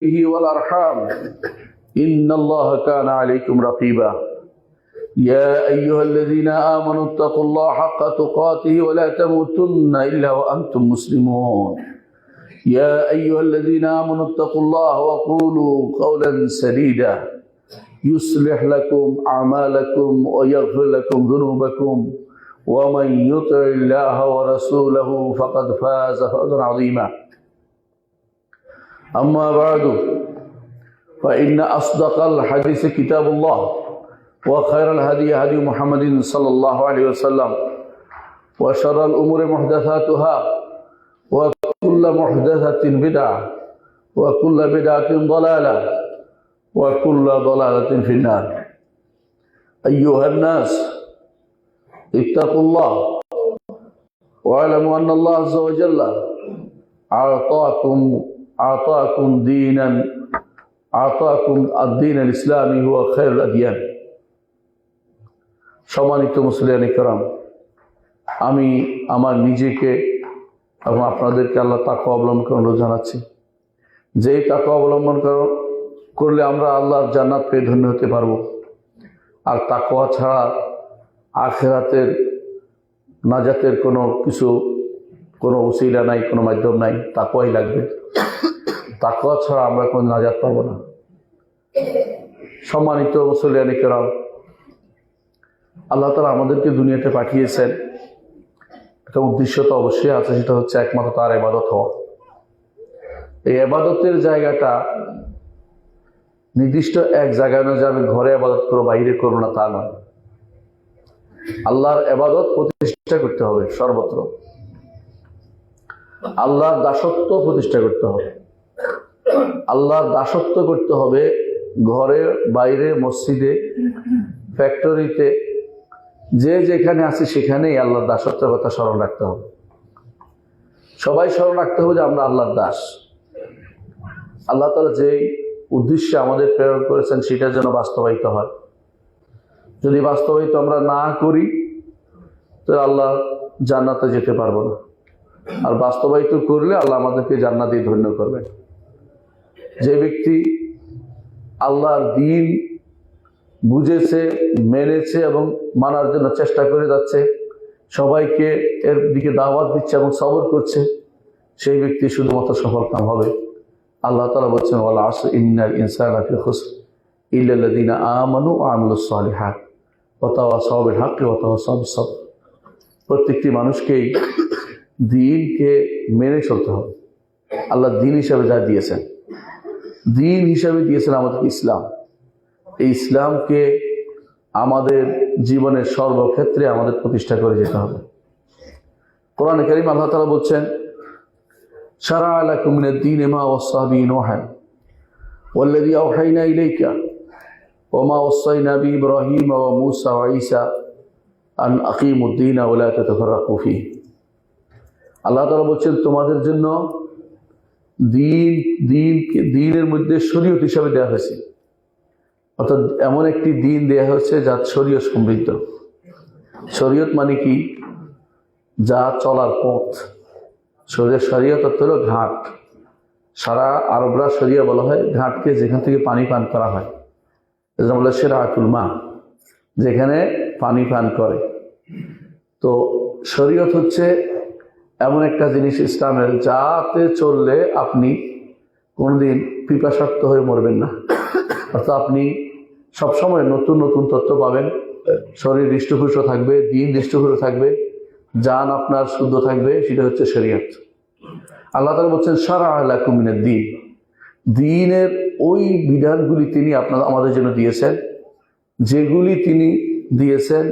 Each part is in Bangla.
والأرحام إن الله كان عليكم رقيبا يا أيها الذين آمنوا اتقوا الله حق تقاته ولا تموتن إلا وأنتم مسلمون يا أيها الذين آمنوا اتقوا الله وقولوا قولا سديدا يصلح لكم أعمالكم ويغفر لكم ذنوبكم ومن يطع الله ورسوله فقد فاز فوزا عظيما أما بعد فإن أصدق الحديث كتاب الله وخير الهدي هدي محمد صلى الله عليه وسلم وشر الأمور محدثاتها وكل محدثة بدعة وكل بدعة ضلالة وكل ضلالة في النار أيها الناس اتقوا الله واعلموا أن الله عز وجل أعطاكم الدين الإسلامي هو خير الأديان সম্মানিত মুসলিয়ান ইকরাম, আমি আমার নিজেকে এবং আপনাদেরকে আল্লাহ তাকওয়া অবলম্বন করে অনুরোধ জানাচ্ছি যে এই তাকওয়া অবলম্বন করলে আমরা আল্লাহর জান্নাত পেয়ে ধন্য হতে পারবো। আর তাকওয়া ছাড়া আখিরাতের নাজাতের কোনো উসিলা নাই, কোনো মাধ্যম নাই। তাকওয়াই লাগবে। তাকওয়া ছাড়া আমরা কোনো নাজাত পাবো না। সম্মানিত মুসলিয়ান ইকরাম, আল্লাহ তাআলা আমাদেরকে দুনিয়াতে পাঠিয়েছেন, একটা উদ্দেশ্য তো অবশ্যই আছে, সেটা হচ্ছে একমাত্র তার ইবাদত হওয়া। এই ইবাদতের জায়গাটা নির্দিষ্ট এক জায়গায় নয় যে আমি ঘরে ইবাদত করবো বাইরে করবো না, তা নয়। আল্লাহর ইবাদত প্রতিষ্ঠা করতে হবে সর্বত্র। আল্লাহর দাসত্ব প্রতিষ্ঠা করতে হবে। আল্লাহর দাসত্ব করতে হবে ঘরে, বাইরে, মসজিদে, ফ্যাক্টরিতে, যে যেখানে আছে সেখানেই আল্লাহর দাসত্বের কথা স্মরণ রাখতে হবে। সবাই স্মরণ রাখতে হবে যে আমরা আল্লাহর দাস। আল্লাহ তাআলা যেই উদ্দেশ্যে আমাদের প্রেরণ করেছেন সেটা যেন বাস্তবায়িত হয়। যদি বাস্তবায়িত আমরা না করি তাহলে আল্লাহ জান্নাতে যেতে পারবো না। আর বাস্তবায়িত করলে আল্লাহ আমাদেরকে জান্নাতে ধন্য করবেন। যে ব্যক্তি আল্লাহর দ্বীন বুঝেছে, মেনেছে এবং মানার জন্য চেষ্টা করে যাচ্ছে, সবাইকে এর দিকে দাওয়াত দিচ্ছে এবং সবর করছে, সেই ব্যক্তি শুধুমাত্র সফলকাম হবে। আল্লাহ তাআলা বলছেন ওয়াল আসর ইন্নাল ইনসানা লাফি খুসর ইল্লাল্লাযিনা আমানু ওয়া আমিলুস সালিহাত ওয়া তাওয়াসাউ বিল হাক্কি ওয়া তাওয়াসাউ বিস সবর। প্রত্যেকটি মানুষকেই দ্বীনকে মেনে চলতে হবে। আল্লাহ দ্বীন হিসাবে যা দিয়েছেন, দ্বীন হিসাবে দিয়েছেন আমাদের ইসলাম। এই ইসলামকে আমাদের জীবনের সর্বক্ষেত্রে আমাদের প্রতিষ্ঠা করে যেতে হবে। কোরআনে কারীম আল্লাহ তাআলা বলছেন শারা'a লাকুম মিনাদ-দীনি মা ওয়াসা বিহি নূহান ওয়াল্লাযী আওহায়না ইলাইকা ওয়া মা ওয়াসাইনা বিহি ইব্রাহিমা ওয়া মূসা ওয়া ঈসা আন আকিমুদ-দীনা ওয়া লা তাতাফাররাকু ফীহি। আল্লাহ তাআলা বলছেন তোমাদের জন্য দ্বীনের মধ্যে শরীয়ত হিসাবে দেওয়া হয়েছে। অর্থাৎ এমন একটি দ্বীন দেওয়া হয়েছে যা শরীয়ত সমৃদ্ধ। শরীয়ত মানে কি? যা চলার পথ। শরীয়ত অর্থ হলো ঘাট। সারা আরবরা শরিয়া বলা হয় ঘাটকে যেখান থেকে পানি পান করা হয়। এজন্য বলে শিরাতুল মা, যেখানে পানি পান করে। তো শরীয়ত হচ্ছে এমন একটা জিনিস ইসলামের, যাতে চললে আপনি কোনোদিন পিপাসার্ত হয়ে মরবেন না। অর্থাৎ আপনি সবসময় নতুন নতুন তথ্য পাবেন, শরীর হৃষ্টপুষ্ট থাকবে, দিন হৃষ্টপুষ্ট থাকবে, জান আপনার শুদ্ধ থাকবে। সেটা হচ্ছে শরীয়ত। আল্লাহ তাআলা বলছেন শারা'a লাকুম মিনাদ-দীন। দ্বীনের ওই বিধানগুলি তিনি আমাদের জন্য দিয়েছেন, যেগুলি তিনি দিয়েছেন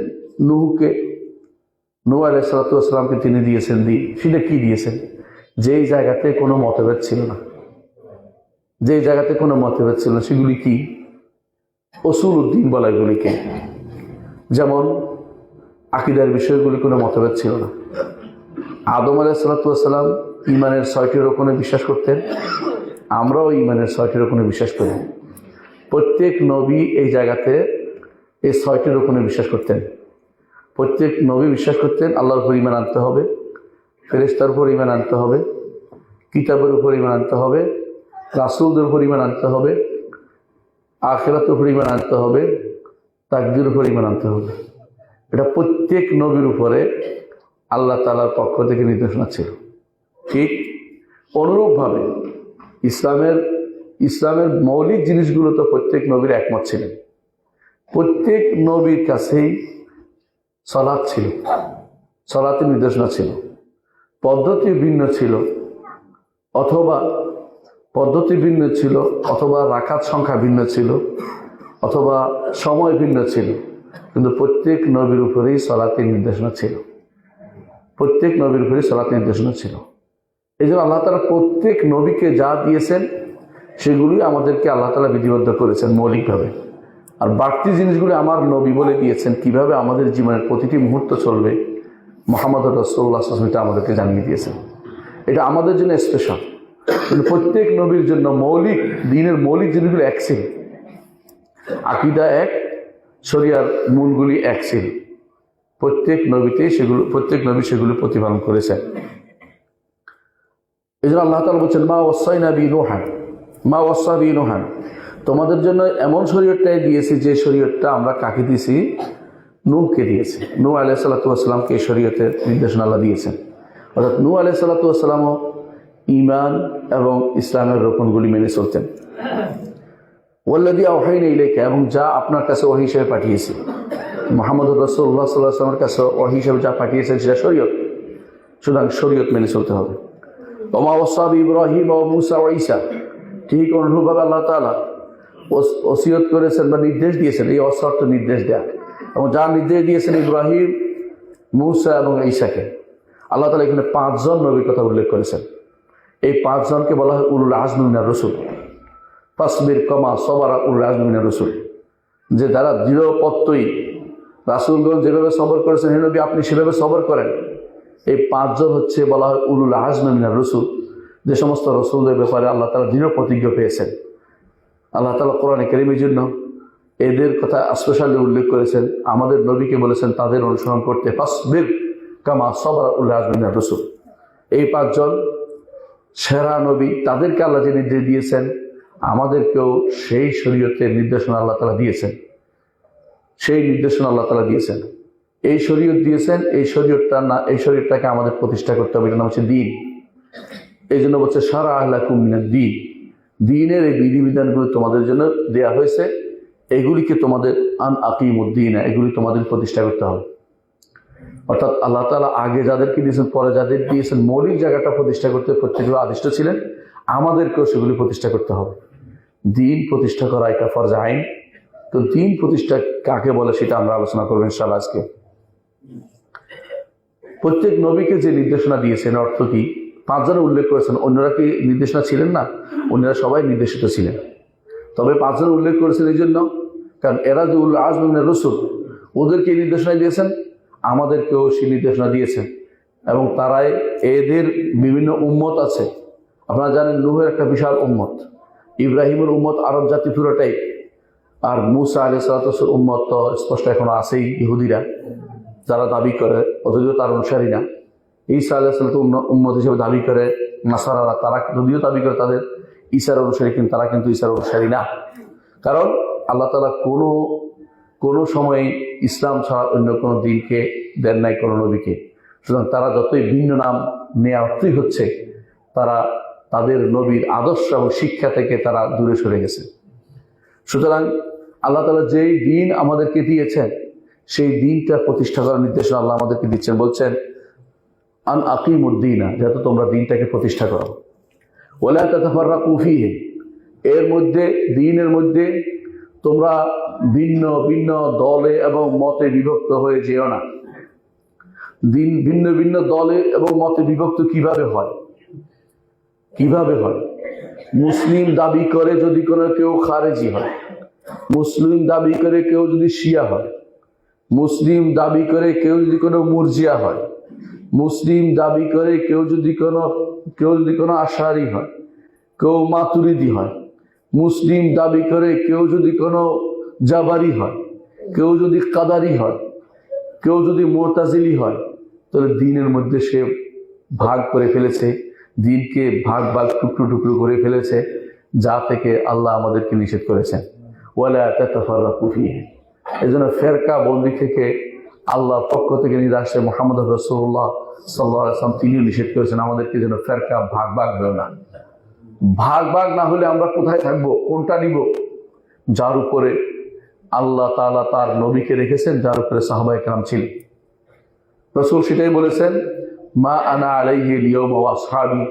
নূহ আলাইহিস সালাতু ওয়াস সালামকে তিনি দিয়েছেন দ্বীন। সেটা কি দিয়েছেন? যেই জায়গাতে কোনো মতভেদ ছিল না, যেই জায়গাতে কোনো মতভেদ ছিল না, সেগুলি কি? উসুলুদ্দিন বলা এগুলিকে। যেমন আকীদার বিষয়গুলি কোনো মতভেদ ছিল না। আদম আলাইহিস সালাতু ওয়াস সালাম ঈমানের ৬টি রকমে বিশ্বাস করতেন, আমরাও ঈমানের ৬টি রকমে বিশ্বাস করি। প্রত্যেক নবী এই জায়গাতে এই ৬টি রকমে বিশ্বাস করতেন। প্রত্যেক নবী বিশ্বাস করতেন আল্লাহর উপর ঈমান আনতে হবে, ফেরেশতার উপর ঈমান আনতে হবে, কিতাবের উপর ঈমান আনতে হবে রাসূলদের উপর ঈমান আনতে হবে, আখিরাতের উপর ঈমান আনতে হবে, তাকদীরের উপর ঈমান আনতে হবে। এটা প্রত্যেক নবীর উপরে আল্লাহ তাআলার পক্ষ থেকে নির্দেশনা ছিল। ঠিক অনুরূপভাবে ইসলামের মৌলিক জিনিসগুলো তো প্রত্যেক নবীর একমত ছিলেন। প্রত্যেক নবীর কাছেই সালাত ছিল, সালাতের নির্দেশনা ছিল। পদ্ধতি ভিন্ন ছিল, অথবা রাকাত সংখ্যা ভিন্ন ছিল, অথবা সময় ভিন্ন ছিল, কিন্তু প্রত্যেক নবীর উপরেই সালাতের নির্দেশনা ছিল। প্রত্যেক নবীর উপরেই সালাতের নির্দেশনা ছিল। এই জন্য আল্লাহ তাআলা প্রত্যেক নবীকে যা দিয়েছেন সেগুলি আমাদেরকে আল্লাহ তাআলা বিধিবদ্ধ করেছেন মৌলিকভাবে। আর বাড়তি জিনিসগুলি আমার নবী বলে দিয়েছেন, কিভাবে আমাদের জীবনের প্রতিটি মুহূর্ত চলবে মুহাম্মদ রাসূলুল্লাহ সাল্লাল্লাহু আলাইহি ওয়াসাল্লাম আমাদেরকে জানিয়ে দিয়েছেন। এটা আমাদের জন্য স্পেশাল, কিন্তু প্রত্যেক নবীর জন্য দ্বীনের মৌলিক জিনিসগুলো এক ছিল। আকীদা এক, শরিয়ার মূলগুলি এক ছিল। প্রত্যেক নবী সেগুলো প্রতিপালন করেছেন। এই জন্য আল্লাহ তাআলা বলছেন মা ওয়াসাইনা বি নূহান, তোমাদের জন্য এমন শরীয়তটাই দিয়েছি যে শরীয়তটা আমরা কাকে দিয়েছি? নূহকে দিয়েছি। নূহ আলাইহিস সালাতু ওয়াস সালামকে এই শরীয়তের নির্দেশনা আল্লাহ দিয়েছেন। অর্থাৎ নূহ আলাইহিস সালাতু ওয়াস সালামও ঈমান এবং ইসলামের রোকনগুলি মেনে চলতেন। ওয়াল্লাযী আওহাইনা ইলাইকা, এবং যা আপনার কাছে ওহী হিসেবে পাঠিয়েছি। মুহাম্মদুর রাসূলুল্লাহ সাল্লাল্লাহু আলাইহি ওয়াসাল্লামের কাছে ওহী হিসেবে যা পাঠিয়েছেন সেটা শরীয়ত, সুতরাং শরীয়ত মেনে চলতে হবে। ওয়া মা ওয়াসা বি ইব্রাহিম ওয়া মূসা ওয়া ঈসা, ঠিক অনুরূপভাবে আল্লাহ তাআলা ওসিয়ত করেছেন বা নির্দেশ দিয়েছেন, এই অর্থ নির্দেশ দেয়া, এবং যা নির্দেশ দিয়েছেন ইব্রাহিম, মূসা এবং ঈসাকে। আল্লাহ তাআলা এখানে 5 জন নবীর কথা উল্লেখ করেছেন। এই 5 জনকে বলা হয় উলুল আজমি মিনার রাসূল। ফাসবির কামা সাবারা উলুল আজমি মিনার রাসূল, যে যারা দৃঢ়প্রত্যয়ী, রাসূলগণ যেভাবে সবর করেছেন হে নবী আপনি সেভাবে সবর করেন। এই 5 জন হচ্ছে বলা হয় উলুল আজমি মিনার রাসূল, যে সমস্ত রাসূলদের ব্যাপারে আল্লাহ তাআলা দৃঢ় প্রতিজ্ঞ পেয়েছেন। আল্লাহ তাআলা কোরআনে কারীমের জন্য এদের কথা স্পেশালি উল্লেখ করেছেন। আমাদের নবীকে বলেছেন তাদের অনুসরণ করতে, ফাসবির কামা সাবারা উলুল আজমি মিনার রাসূল। এই 5 জন সেরা নবী, তাদেরকে আল্লাহ যে নির্দেশ দিয়েছেন, আমাদেরকেও সেই শরীয়তের নির্দেশনা আল্লাহ তাআলা দিয়েছেন। সেই নির্দেশনা আল্লাহ তাআলা দিয়েছেন, এই শরীয়ত দিয়েছেন। এই শরীয়তটাকে আমাদের প্রতিষ্ঠা করতে হবে, এটার নাম হচ্ছে দ্বীন। এই জন্য বলছে শারাআ লাকুম মিনাদ দ্বীন, দ্বীনের এই বিধিবিধানগুলো তোমাদের জন্য দেয়া হয়েছে, এগুলিকে তোমাদের আন আকিমুদ্দীন, এগুলি তোমাদের প্রতিষ্ঠা করতে হবে। অর্থাৎ আল্লাহ তাআলা আগে যাদেরকে দিয়েছেন, পরে যাদের দিয়েছেন, মৌলিক জায়গাটা প্রতিষ্ঠা করতে প্রত্যেকগুলো আদিষ্ট ছিলেন, আমাদেরকেও সেগুলি প্রতিষ্ঠা করতে হবে। দ্বীন প্রতিষ্ঠা করা এটা ফরজ আইন। তো দ্বীন প্রতিষ্ঠা কাকে বলে সেটা আমরা আলোচনা করবো ইনশাআল্লাহ আজকে। প্রত্যেক নবীকে যে নির্দেশনা দিয়েছেন অর্থ কি? 5 জনে উল্লেখ করেছেন, অন্যরা কি নির্দেশনা ছিলেন না? অন্যরা সবাই নির্দেশিত ছিলেন, তবে 5 জন উল্লেখ করেছেন এই জন্য কারণ এরা যে উলুল আজমি মিনার রাসূল, ওদেরকে এই নির্দেশনা দিয়েছেন, আমাদেরকেও সেই নির্দেশনা দিয়েছেন। এবং তারাই এদের বিভিন্ন উম্মত আছে। আপনারা জানেন নূহের একটা বিশাল উম্মত, ইব্রাহিমের উম্মত আরব জাতি পুরোটাই, আর মূসা আলাইহিস সালাতুর উম্মত তো স্পষ্ট এখনো আছেই, ইহুদিরা যারা দাবি করে, অথচ তার অনুসারী না। ঈসা আলাইহিস সালাতুর উম্মত হিসেবে দাবি করে নাসারারা, তারা যদিও দাবি করে তাদের ঈসার অনুসারী, কিন্তু তারা কিন্তু ঈসার অনুসারী না। কারণ আল্লাহ তাআলা কোনো সময় ইসলাম ছাড়া অন্য কোনো দিনকে দেন নাই কোনো নবীকে। সুতরাং তারা যতই ভিন্ন নাম নেওয়া অর্থই হচ্ছে তারা তাদের নবীর আদর্শ এবং শিক্ষা থেকে তারা দূরে সরে গেছে। সুতরাং আল্লাহ তাআলা যেই দিন আমাদেরকে দিয়েছেন সেই দিনটা প্রতিষ্ঠা করার নির্দেশনা আল্লাহ আমাদেরকে দিচ্ছেন। বলছেন আন আকিমুদ্দীনা, যাতে তোমরা দিনটাকে প্রতিষ্ঠা করো। ওয়ালা তাতাফাররাকু ফীহি, এর মধ্যে দিনের মধ্যে তোমরা ভিন্ন ভিন্ন দলে এবং মতে বিভক্ত হয়ে যেও না। দিন ভিন্ন ভিন্ন দলে এবং মতে বিভক্ত কিভাবে হয়? মুসলিম দাবি করে যদি কোনো কেউ খারেজি হয়, মুসলিম দাবি করে কেউ যদি শিয়া হয়, মুসলিম দাবি করে কেউ যদি কোনো মুরজিয়া হয়, মুসলিম দাবি করে কেউ যদি কোনো আশারি হয়, কেউ মাতুরিদি হয়, মুসলিম দাবি করে কেউ যদি কোনো জাবারি হয়, কেউ যদি কাদারি হয়, কেউ যদি মুতাজিলি হয়, তাহলে দিনের মধ্যে সে ভাগ করে ফেলেছে, দিনকে ভাগ টুকরো টুকরো করে ফেলেছে। যা থেকে আল্লাহ আমাদেরকে নিষেধ করেছেন। ওয়ালা তাতাফাররাকু ফীহি, এজন্য ফেরকা বন্দী থেকে আল্লাহর পক্ষ থেকে নিয়ে আসছে মুহাম্মদ রাসূলুল্লাহ সাল্লাল্লাহু আলাইহি ওয়াসাল্লাম, তিনিও নিষেধ করেছেন আমাদেরকে যেন ফেরকা ভাগ ভাগ হয় না। ভাগ ভাগ না হলে আমরা কোথায় থাকবো, কোনটা নিব? যার উপরে আল্লাহ তাআলা তার নবীকে রেখেছেন, যার উপরে সাহাবায়ে কেরাম ছিলেন। রাসূল সেটাই বলেছেন, মা আনা আলাইহি আল-ইয়াওমা ওয়া আসহাবি,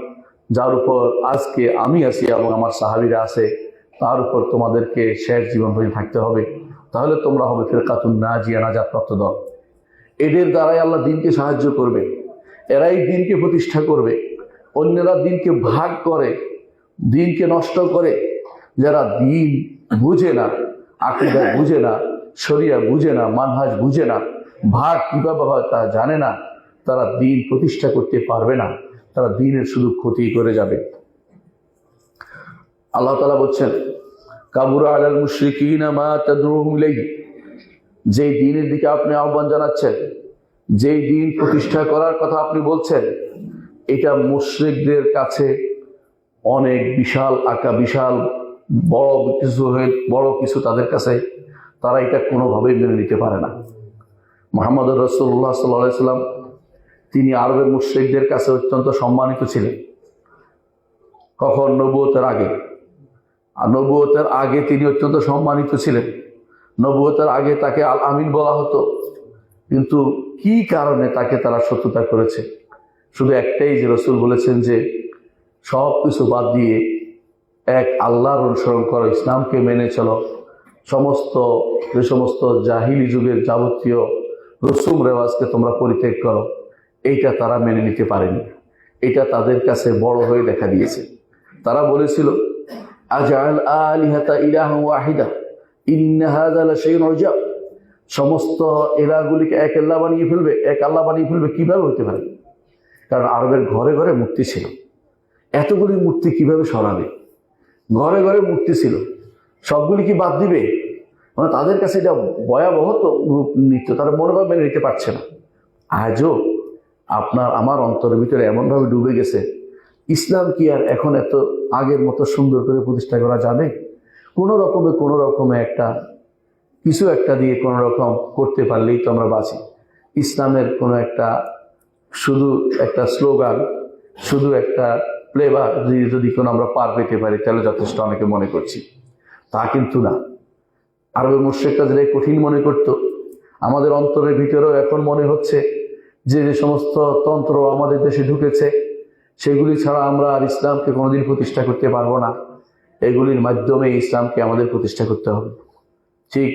যার উপর আজকে আমি আছি এবং আমার সাহাবীরা আছে, তার উপর তোমাদেরকে শেষ জীবন পর্যন্ত থাকতে হবে। তাহলে তোমরা হবে ফিরকাতুন নাজিয়া, নাজাতপ্রাপ্ত দল। এদের দ্বারাই আল্লাহ দিনকে সাহায্য করবে, এরাই দিনকে প্রতিষ্ঠা করবে। অন্যরা দিনকে ভাগ করে, দিনকে নষ্ট করে। যারা দিন বুঝে না, আকীদা বুঝে না, শরিয়া বুঝে না, মানহাজ বুঝে না, ভাগ কিভাবে হয় তা জানে না, তারা দিন প্রতিষ্ঠা করতে পারবে না, তারা দিনের শুধু ক্ষতি করে যাবে। আল্লাহ তাআলা বলছেন, কাবুরা আলাল মুশরিকিনা মা তাদউহুম ইলাইহি, যেই দিনের দিকে আপনি আহ্বান জানাচ্ছেন, যেই দিন প্রতিষ্ঠা করার কথা আপনি বলছেন, এটা মুশরিকদের কাছে অনেক বিশাল বিশাল বড় কিছু তাদের কাছে, তারা এটা কোনোভাবেই মেনে নিতে পারে না। মুহাম্মদ রাসূলুল্লাহ সাল্লাল্লাহু আলাইহি সাল্লাম তিনি আরবের মুশরিকদের কাছে অত্যন্ত সম্মানিত ছিলেন। কখন? নবুয়তের আগে। আর নবুয়তের আগে তিনি অত্যন্ত সম্মানিত ছিলেন। নবুয়তের আগে তাকে আল আমিন বলা হতো। কিন্তু কি কারণে তাকে তারা শত্রুতা করেছে? শুধু একটাই, যে রাসূল বলেছেন যে সব কিছু বাদ দিয়ে এক আল্লাহর অনুসরণ করো, ইসলামকে মেনে চলো, যে সমস্ত জাহিলি যুগের যাবতীয় রসুম রেওয়াজকে তোমরা পরিত্যাগ করো। এইটা তারা মেনে নিতে পারেনি। এটা তাদের কাছে বড় হয়ে দেখা দিয়েছে। তারা বলেছিল, আজআল আলিহাতা ইলাহান ওয়াহিদা ইন্না হাযা লাশাইউন উজাব, সমস্ত ইলাহগুলিকে এক আল্লাহ বানিয়ে ফেলবে, এক আল্লাহ বানিয়ে ফেলবে। কিভাবে হতে পারে? কারণ আরবের ঘরে ঘরে মূর্তি ছিল। এতগুলি মূর্তি কিভাবে সরাবে? ঘরে ঘরে মূর্তি ছিল, সবগুলি কি বাদ দিবে? মানে তাদের কাছে এটা ভয়াবহ তো রূপ নিত্য, তারা মনোভাব মেনে নিতে পারছে না। আজও আপনার আমার অন্তরের ভিতরে এমনভাবে ডুবে গেছে, ইসলাম কি আর এখন এত আগের মতো সুন্দর করে প্রতিষ্ঠা করা যাবে? কোনো রকমে কিছু একটা দিয়ে কোনো রকম করতে পারলেই তো আমরা বাঁচি। ইসলামের কোনো শুধু একটা স্লোগান, শুধু একটা প্লেবার যদি কোনো আমরা পার পেতে পারি তাহলে যথেষ্ট, অনেকে মনে করছি। তা কিন্তু না। আরবের মুশরিকরা যেটা কঠিন মনে করত, আমাদের অন্তরের ভিতরেও এখন মনে হচ্ছে যে সমস্ত তন্ত্র আমাদের দেশে ঢুকেছে, সেগুলি ছাড়া আমরা আর ইসলামকে কোনোদিন প্রতিষ্ঠা করতে পারবো না। এগুলির মাধ্যমে ইসলামকে আমাদের প্রতিষ্ঠা করতে হবে। ঠিক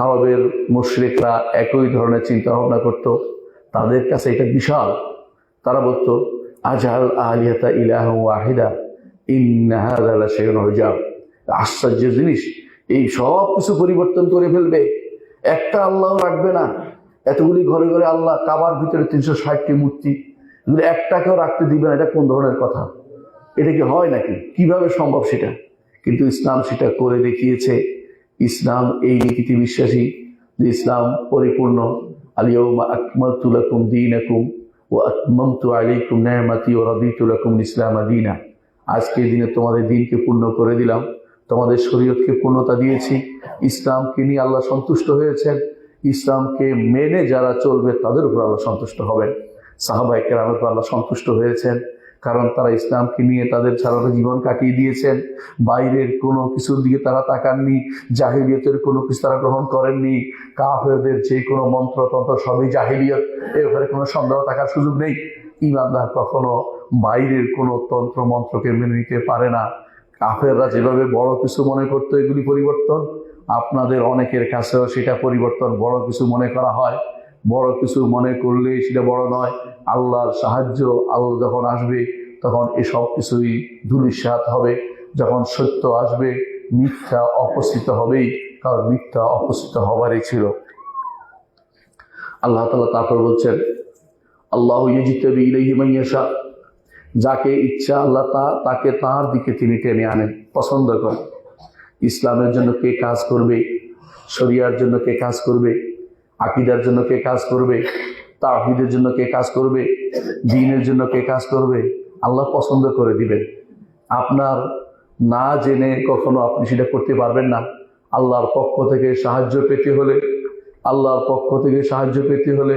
আরবের মুশরিকরা একই ধরনের চিন্তা ভাবনা করত। তাদের কাছে এটা বিশাল। তারা বলতো, আজআল আলিহাতা ইলাহান ওয়াহিদা ইন্না হাযা লাশাইউন উজাব, আশ্চর্য জিনিস, এই সব কিছু পরিবর্তন করে ফেলবে, একটা আল্লাহ রাখবে না। এতগুলি ঘরে ঘরে আল্লাহ, কাবার ভিতরে 360টি মূর্তি, এগুলো একটাকেও রাখতে দিবে না। এটা কোন ধরনের কথা? এটা কি হয় নাকি? কিভাবে সম্ভব সেটা? কিন্তু ইসলাম সেটা করে দেখিয়েছে। ইসলাম এই নীতিতে বিশ্বাসী যে ইসলাম পরিপূর্ণ। আল-ইয়াওমা আকমালতু লাকুম দীনাকুম ওয়া আতমামতু আলাইকুম নি'মাতি ওয়া রাদিতু লাকুম ইসলামা দীনা, আজকের দিনে তোমাদের দিনকে পূর্ণ করে দিলাম, তোমাদের শরীয়তকে পূর্ণতা দিয়েছি। ইসলামকে নিয়ে আল্লাহ সন্তুষ্ট হয়েছেন। ইসলামকে মেনে যারা চলবে তাদের উপর আল্লাহ সন্তুষ্ট হবেন। সাহাবায়ে কেরামের উপর আল্লাহ সন্তুষ্ট হয়েছেন, কারণ তারা ইসলামকে নিয়ে তাদের সারাটা জীবন কাটিয়ে দিয়েছেন। বাইরের কোনো কিছুর দিকে তারা তাকাননি, জাহিলিয়তের কোনো কিছু তারা গ্রহণ করেননি। কাফেরদের যে কোনো মন্ত্রতন্ত্র সবই জাহিলিয়ত, এর ব্যাপারে কোনো সন্দেহ থাকার সুযোগ নেই। ঈমানদার কখনো বাইরের কোনো তন্ত্র মন্ত্রকে মেনে নিতে পারে না। কাফেররা যেভাবে বড় কিছু মনে করতো এগুলি পরিবর্তন, আপনাদের অনেকের কাছেও সেটা পরিবর্তন বড় কিছু মনে করা হয়। বড় কিছু মনে করলে সেটা বড় নয়। আল্লাহর সাহায্য, আল্লাহ যখন আসবে তখন এসব কিছুই ধূলিসাৎ হবে। যখন সত্য আসবে মিথ্যা অপসৃত হবেই, কারণ মিথ্যা অপসৃত হবারই ছিল। আল্লাহ তাআলা তারপর বলছেন, আল্লাহু ইয়াজতাবি ইলাইহি মান ইয়াশা, যাকে ইচ্ছা আল্লাহ তাকে তার দিকে তিনি টেনে আনেন, পছন্দ করেন। ইসলামের জন্য কে কাজ করবে, শরিয়ার জন্য কে কাজ করবে, আকীদার জন্য কে কাজ করবে, তাওহীদের জন্য কে কাজ করবে, দ্বীনের জন্য কে কাজ করবে, আল্লাহ পছন্দ করে দিবেন। আপনার না জেনে কখনো আপনি সেটা করতে পারবেন না। আল্লাহর পক্ষ থেকে সাহায্য পেতে হলে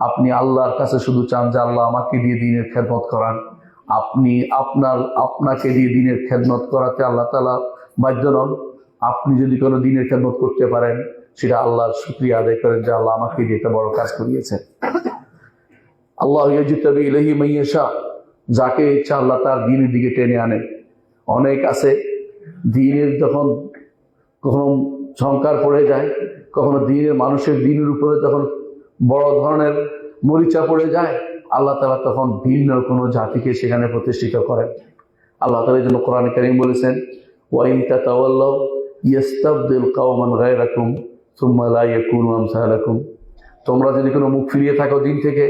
আপনি আল্লাহর কাছে শুধু চান যে আল্লাহ আমাকে দিয়ে দ্বীনের খেদমত করান। আপনি আপনাকে দিয়ে দ্বীনের খেদমত করাতে আল্লাহ তাআলা বাধ্য নন। আপনি যদি কোনো দ্বীনের খেদমত করতে পারেন, সেটা আল্লাহর শুকরিয়া আদায় করেন যে আল্লাহ আমাকে দিয়ে একটা বড় কাজ করিয়েছেন। আল্লাহ ইয়াজতাবি ইলাইহি মান ইয়াশা, যাকে ইচ্ছা আল্লাহ তার দ্বীনের দিকে টেনে আনেন। অনেক আছে দ্বীনের যখন কখনো ঝংকার পড়ে যায়, কখনো দ্বীনের মানুষের দ্বীনের উপরে যখন বড় ধরনের মরিচা পড়ে যায়, আল্লাহ তাআলা তখন ভিন্ন কোনো জাতিকে সেখানে প্রতিষ্ঠিত করেন। আল্লাহ তাআলা এই জন্য কোরআনে কারীম বলেছেন, ওয়া ইন তাতাওয়াল্লাউ ইস্তাবদিল কওমান গায়রাকুম সুম্মা লা ইয়াকুনু আমসালাকুম। তোমরা যদি কোনো মুখ ফিরিয়ে থাকো দ্বীন থেকে,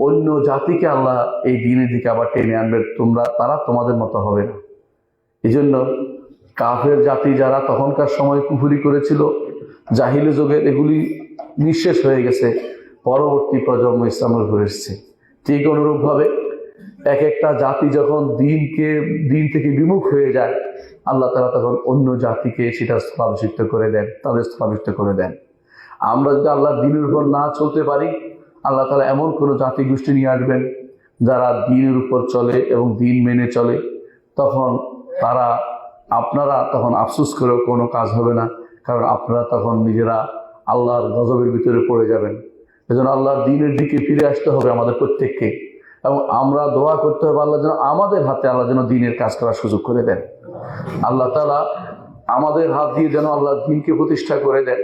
অন্য জাতিকে আল্লাহ এই দ্বীনের দিকে আবার টেনে আনবে, তারা তোমাদের মতো হবে না। এই জন্য কাফের জাতি যারা তখনকার সময় কুফরি করেছিল, জাহিলি যুগের, এগুলি নিঃশেষ হয়ে গেছে, পরবর্তী প্রজন্ম ইসলামের উপর এসেছে। ঠিক অনুরূপভাবে এক একটা জাতি যখন দিন থেকে বিমুখ হয়ে যায়, আল্লাহ তাআলা তখন অন্য জাতিকে সেটা স্থলাভিষিক্ত করে দেন, তাদের স্থলাভিষিক্ত করে দেন। আমরা যদি আল্লাহর দ্বীনের উপর না চলতে পারি, আল্লাহ তাআলা এমন কোনো জাতি গোষ্ঠী নিয়ে আসবেন যারা দ্বীনের উপর চলে এবং দ্বীন মেনে চলে। তখন আপনারা তখন আফসোস করেও কোনো কাজ হবে না, কারণ আপনারা তখন নিজেরা আল্লাহর গজবের ভিতরে পড়ে যাবেন। এজন্য আল্লাহর দ্বীনের দিকে ফিরে আসতে হবে আমাদের প্রত্যেককে, এবং আমরা দোয়া করতে হবে আল্লাহ যেন আমাদের হাতে আল্লাহ যেন দ্বীনের কাজ করার সুযোগ করে দেন। আল্লাহ তাআলা আমাদের হাত দিয়ে যেন আল্লাহর দ্বীনকে প্রতিষ্ঠা করে দেন।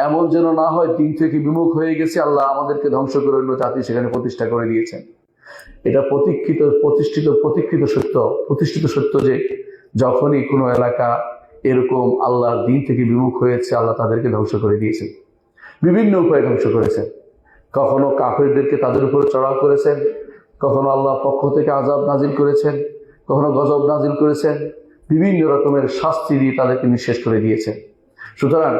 এমন যেন না হয় দ্বীন থেকে বিমুখ হয়ে গেছে, আল্লাহ আমাদেরকে ধ্বংস করে অন্য জাতি সেখানে প্রতিষ্ঠা করে দিয়েছেন। এটা প্রতিষ্ঠিত সত্য যে যখনই কোনো এলাকা এরকম আল্লাহর দ্বীন থেকে বিমুখ হয়েছে, আল্লাহ তাদেরকে ধ্বংস করে দিয়েছেন, বিভিন্ন উপায়ে ধ্বংস করেছেন। কখনো কাফেরদেরকে তাদের উপরে চড়াও করেছেন, কখনো আল্লাহর পক্ষ থেকে আযাব নাজিল করেছেন, কখনো গজব নাজিল করেছেন, বিভিন্ন রকমের শাস্তি দিয়ে তাদেরকে নিঃশেষ করে দিয়েছেন। সুতরাং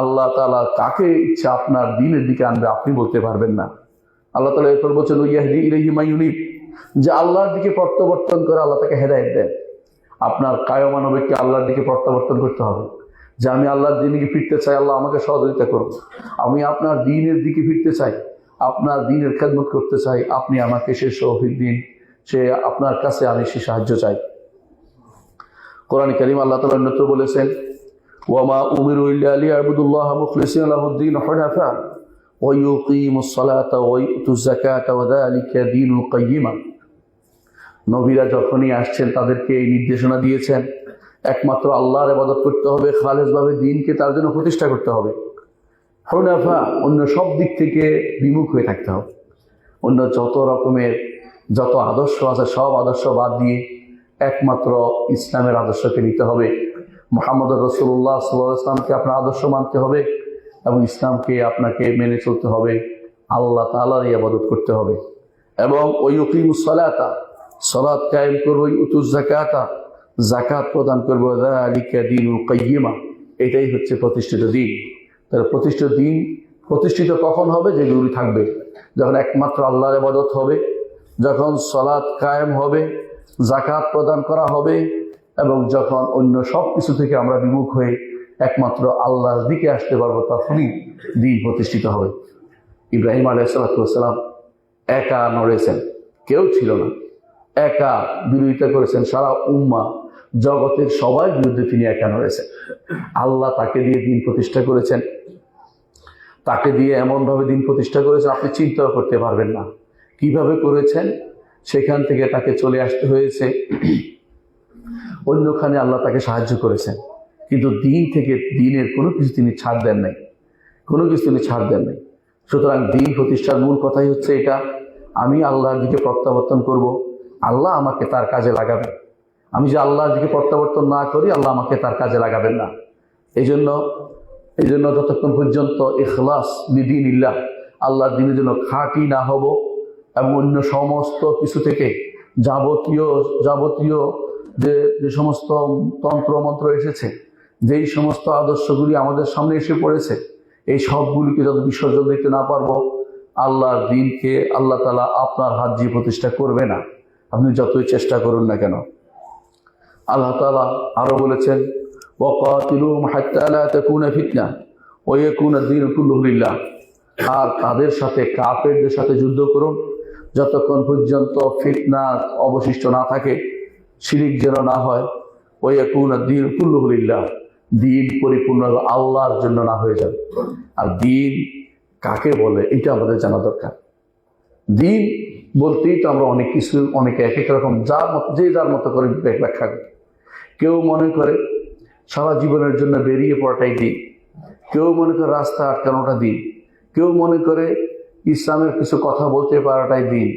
আল্লাহ তাআলা কাকে ইচ্ছা আপনার দ্বীনের দিকে আনবে আপনি বলতে পারবেন না। আল্লাহ তাআলা এরপর বলছেন, ইয়াহদি ইলাইহি মান ইউনিব, যে আল্লাহর দিকে প্রত্যাবর্তন করে আল্লাহ তাকে হেদায়েত দেন। আপনার কায়মান ব্যক্তি আল্লাহর দিকে প্রত্যাবর্তন করতে হবে, যে আমি আল্লাহর দ্বীনে ফিরতে চাই, আল্লাহ আমাকে সহযোগিতা করুন। আমি আপনার দ্বীনের দিকে ফিরতে চাই, আপনার দ্বীনের খেদমত করতে চাই, আপনি আমাকে সে তৌফিক দিন, সে আপনার কাছে আমি সে সাহায্য চাই। কোরআনে কারীম আল্লাহ তাআলা অন্যত্র বলেছেন, ওয়ামা উমিরু ইল্লা লিয়াবুদুল্লাহ মুখলিসিনা লাহুদ-দ্বীন হুনাফা ওয়া ইউকিমুস সালাতা ওয়া ইউতুজ যাকাতা ওয়া যালিকা দীনুল কাইয়্যিমা। নবীরা যখনই আসছেন তাদেরকে এই নির্দেশনা দিয়েছেন, একমাত্র আল্লাহর ইবাদত করতে হবে, খালেসভাবে দ্বীনকে তার জন্য প্রতিষ্ঠা করতে হবে। হুনাফা, অন্য সব দিক থেকে বিমুখ হয়ে থাকতে হবে। অন্য যত আদর্শ আছে সব আদর্শ বাদ দিয়ে একমাত্র ইসলামের আদর্শকে নিতে হবে। মুহাম্মদুর রাসূলুল্লাহ সাল্লাল্লাহু আলাইহি ওয়াসাল্লামকে আপনার আদর্শ মানতে হবে এবং ইসলামকে আপনাকে মেনে চলতে হবে, আল্লাহ তাআলার ইবাদত করতে হবে। এবং ওয়ায়ুকিমুস সালাতা, সালাত কায়েম করবে, ইউতুজ যাকাতা, যাকাত প্রদান করবে, যালিকা দীনুল কাইয়্যিমা, এটাই হচ্ছে প্রতিষ্ঠিত দ্বীন। তাহলে প্রতিষ্ঠিত কখন হবে? যেগুলি থাকবে যখন একমাত্র আল্লাহর ইবাদত হবে, যখন সালাত কায়েম হবে, যাকাত প্রদান করা হবে, এবং যখন অন্য সব কিছু থেকে আমরা বিমুখ হয়ে একমাত্র আল্লাহর দিকে আসতে পারবো, তখনই দ্বীন প্রতিষ্ঠিত হবে। ইব্রাহিম আলাইহিস সালাম একা নড়েছেন, কেউ ছিল না, একা বিরোধিতা করেছেন, সারা উম্মাহ জগতের সবার বিরুদ্ধে তিনি একা নড়েছেন। আল্লাহ তাকে দিয়ে দ্বীন প্রতিষ্ঠা করেছেন, তাকে দিয়ে এমনভাবে দ্বীন প্রতিষ্ঠা করেছেন আপনি চিন্তাও করতে পারবেন না কিভাবে করেছেন। সেখান থেকে তাকে চলে আসতে হয়েছে অন্যখানে, আল্লাহ তাকে সাহায্য করেছেন, কিন্তু দ্বীনের কোনো কিছু তিনি ছাড় দেন নাই, সুতরাং দ্বীন প্রতিষ্ঠার মূল কথাই হচ্ছে এটা, আমি আল্লাহর দিকে প্রত্যাবর্তন করব, আল্লাহ আমাকে তার কাজে লাগাবেন। আমি যে আল্লাহর দিকে প্রত্যাবর্তন না করি, আল্লাহ আমাকে তার কাজে লাগাবেন না। এই জন্য যতক্ষণ পর্যন্ত ইখলাস বিদিনিল্লাহ, আল্লাহর দ্বীনের জন্য খাঁটি না হব এবং অন্য সমস্ত কিছু থেকে যাবতীয় যে সমস্ত তন্ত্র মন্ত্র এসেছে, যেই সমস্ত আদর্শগুলি আমাদের সামনে এসে পড়েছে, এই সবগুলিকে যত বিসর্জন দিতে না পারবো, আল্লাহর দ্বীনকে আল্লাহ তাআলা আপনার হাত দিয়ে প্রতিষ্ঠা করবে না, আপনি যতই চেষ্টা করুন না কেন। আল্লাহ তাআলা আরো বলেছেন, ওয়াকাতিলুহুম হাত্তা লা তাকুনা ফিতনা ওয়া ইয়াকুনা আদ-দীনু কুল্লুহু লিল্লাহ। আর তাদের সাথে, কাফেরদের সাথে যুদ্ধ করুন যতক্ষণ পর্যন্ত ফিতনা অবশিষ্ট না থাকে, শিরিক যেন না হয়। ওয়া ইয়াকুনা আদ-দীনু কুল্লুহু লিল্লাহ, দিন পরিপূর্ণভাবে আল্লাহর জন্য না হয়ে যাবে। আর দিন কাকে বলে এটা আমাদের জানা দরকার। দিন বলতেই তো আমরা অনেক কিছু, অনেকে এক এক রকম যে যার মতো করে ব্যাখ্যা করি। কেউ মনে করে সারা জীবনের জন্য বেরিয়ে পড়াটাই দিন, কেউ মনে করে রাস্তা আটকানোটা দিন, কেউ মনে করে ইসলামের কিছু কথা বলতে পারাটাই দিন,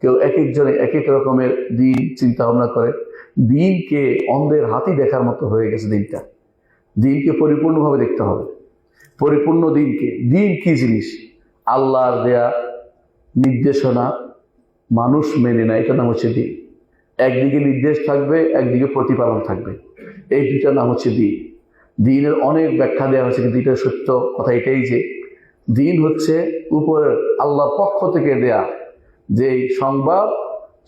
কেউ এক একজনে এক এক রকমের দিন চিন্তা ভাবনা করে। দিনকে অন্ধের হাতি দেখার মতো হয়ে গেছে দিনটা। দিনকে পরিপূর্ণভাবে দেখতে হবে। পরিপূর্ণ দিনকে, দিন কি জিনিস? আল্লাহর দেয়া নির্দেশনা মানুষ মেনে নেয়, এটা নাম হচ্ছে দিন। একদিকে নির্দেশ থাকবে, একদিকে প্রতিপালন থাকবে, এই দুইটা নাম হচ্ছে দিন। দিনের অনেক ব্যাখ্যা দেওয়া হয়েছে, কিন্তু এটা সত্য কথা এটাই যে দিন হচ্ছে উপরের আল্লাহর পক্ষ থেকে দেয়া যে সংবাদ,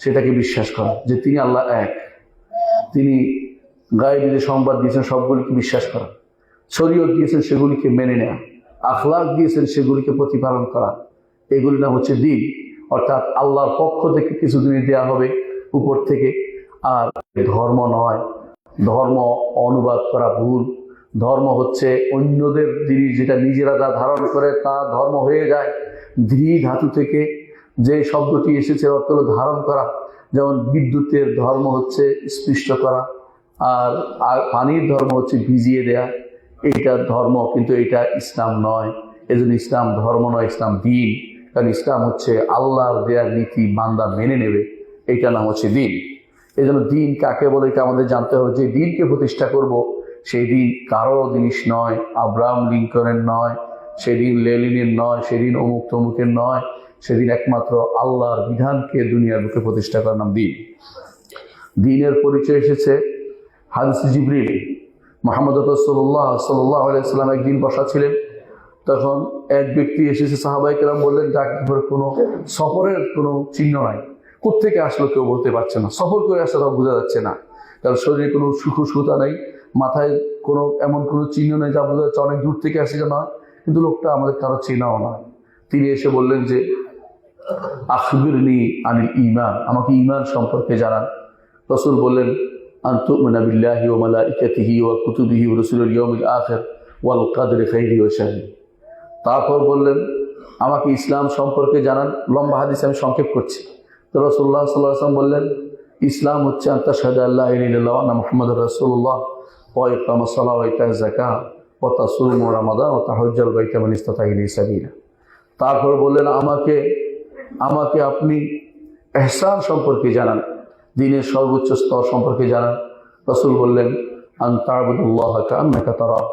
সেটাকে বিশ্বাস করা যে তিনি আল্লাহ এক, তিনি গায়েবী যে সংবাদ দিয়েছেন সবগুলিকে বিশ্বাস করা, শরীয়ত দিয়েছেন সেগুলিকে মেনে নেওয়া, আখলাক দিয়েছেন সেগুলিকে প্রতিপালন করা, এগুলির নাম হচ্ছে দিন। অর্থাৎ আল্লাহর পক্ষ থেকে কিছু জিনিস দেওয়া হবে উপর থেকে। আর ধর্ম নয়, ধর্ম অনুবাদ করা ভুল। ধর্ম হচ্ছে অন্যদের জিনিস, যেটা নিজেরা যা ধারণ করে তা ধর্ম হয়ে যায়। ধৃ ধাতু থেকে যে শব্দটি এসেছে অর্থ হলো ধারণ করা। যেমন বিদ্যুতের ধর্ম হচ্ছে স্পৃষ্ট করা, আর পানির ধর্ম হচ্ছে ভিজিয়ে দেয়া। এইটা ধর্ম, কিন্তু এটা ইসলাম নয়। এজন্য ইসলাম ধর্ম নয়, ইসলাম দিন। কারণ ইসলাম হচ্ছে আল্লাহর দেয়ার নীতি বান্দা মেনে নেবে, এইটা নাম হচ্ছে দিন। এই জন্য দিন কাকে বলে এটা আমাদের জানতে হবে। যে দিনকে প্রতিষ্ঠা করব, সেই দিন কারো জিনিস নয়, আব্রাহাম লিঙ্কনের নয়, সেদিন লেনিনের নয়, সেদিন অমুক তমুকের নয়, সেদিন একমাত্র আল্লাহর বিধানকে দুনিয়ার বুকে প্রতিষ্ঠা করার নাম দিন। দিনের পরিচয় এসেছে হাদিস জিবরিল। মুহাম্মদ রাসূলুল্লাহ সাল্লাল্লাহু আলাইহি সাল্লাম একদিন বসা ছিলেন, তখন এক ব্যক্তি এসেছে। সাহাবায়ে কেরাম বললেন, যার কোনো সফরের কোনো চিহ্ন নাই, কোত্থেকে আসলো কেউ বলতে পারছে না, সফর করে আসলে তাও বোঝা যাচ্ছে না, কারণ শরীরে কোনো সুতা নেই, মাথায় কোনো এমন কোনো চিহ্ন নেই যা বোঝা যাচ্ছে অনেক দূর থেকে আসে নয়, কিন্তু লোকটা আমাদের কারো চেনাও নয়। তিনি এসে বললেন যে, আখবিরনি আনিল ঈমান, আমাকে ঈমান সম্পর্কে জানান। রাসূল বললেন, আন তু'মিনা বিল্লাহি ওয়া মালাইকাতিহি ওয়া কুতুবিহি ওয়া রুসুলিল ইয়াউমিল আখির ওয়াল কদরি খাইরিহি ওয়া শাররিহি। তারপর বললেন, আমাকে ইসলাম সম্পর্কে জানান। লম্বা হাদিস, আমি সংক্ষেপ করছি। তো রাসূলুল্লাহ সাল্লাল্লাহু আলাইহি ওয়াসাল্লাম বললেন, ইসলাম হচ্ছে আন তাশহাদু আল্লা ইলাহা ইল্লাল্লাহ ওয়া আন্না মুহাম্মাদুর রাসূলুল্লাহ ওয়া ইকামাস সালাতি ওয়া ইতাজ যাকাত ওয়া তাসুমু রমাদান ওয়া তাহাজ্জুল বাইতা মান ইসতাতা ইলাইহি সাবিলা। তারপর বললেন, আমাকে আপনি ইহসান সম্পর্কে জানান, দ্বীনের সর্বোচ্চ স্তর সম্পর্কে জানান। রাসূল বললেন, আন তা'বুদাল্লাহা কাআন্নাকা তারাহু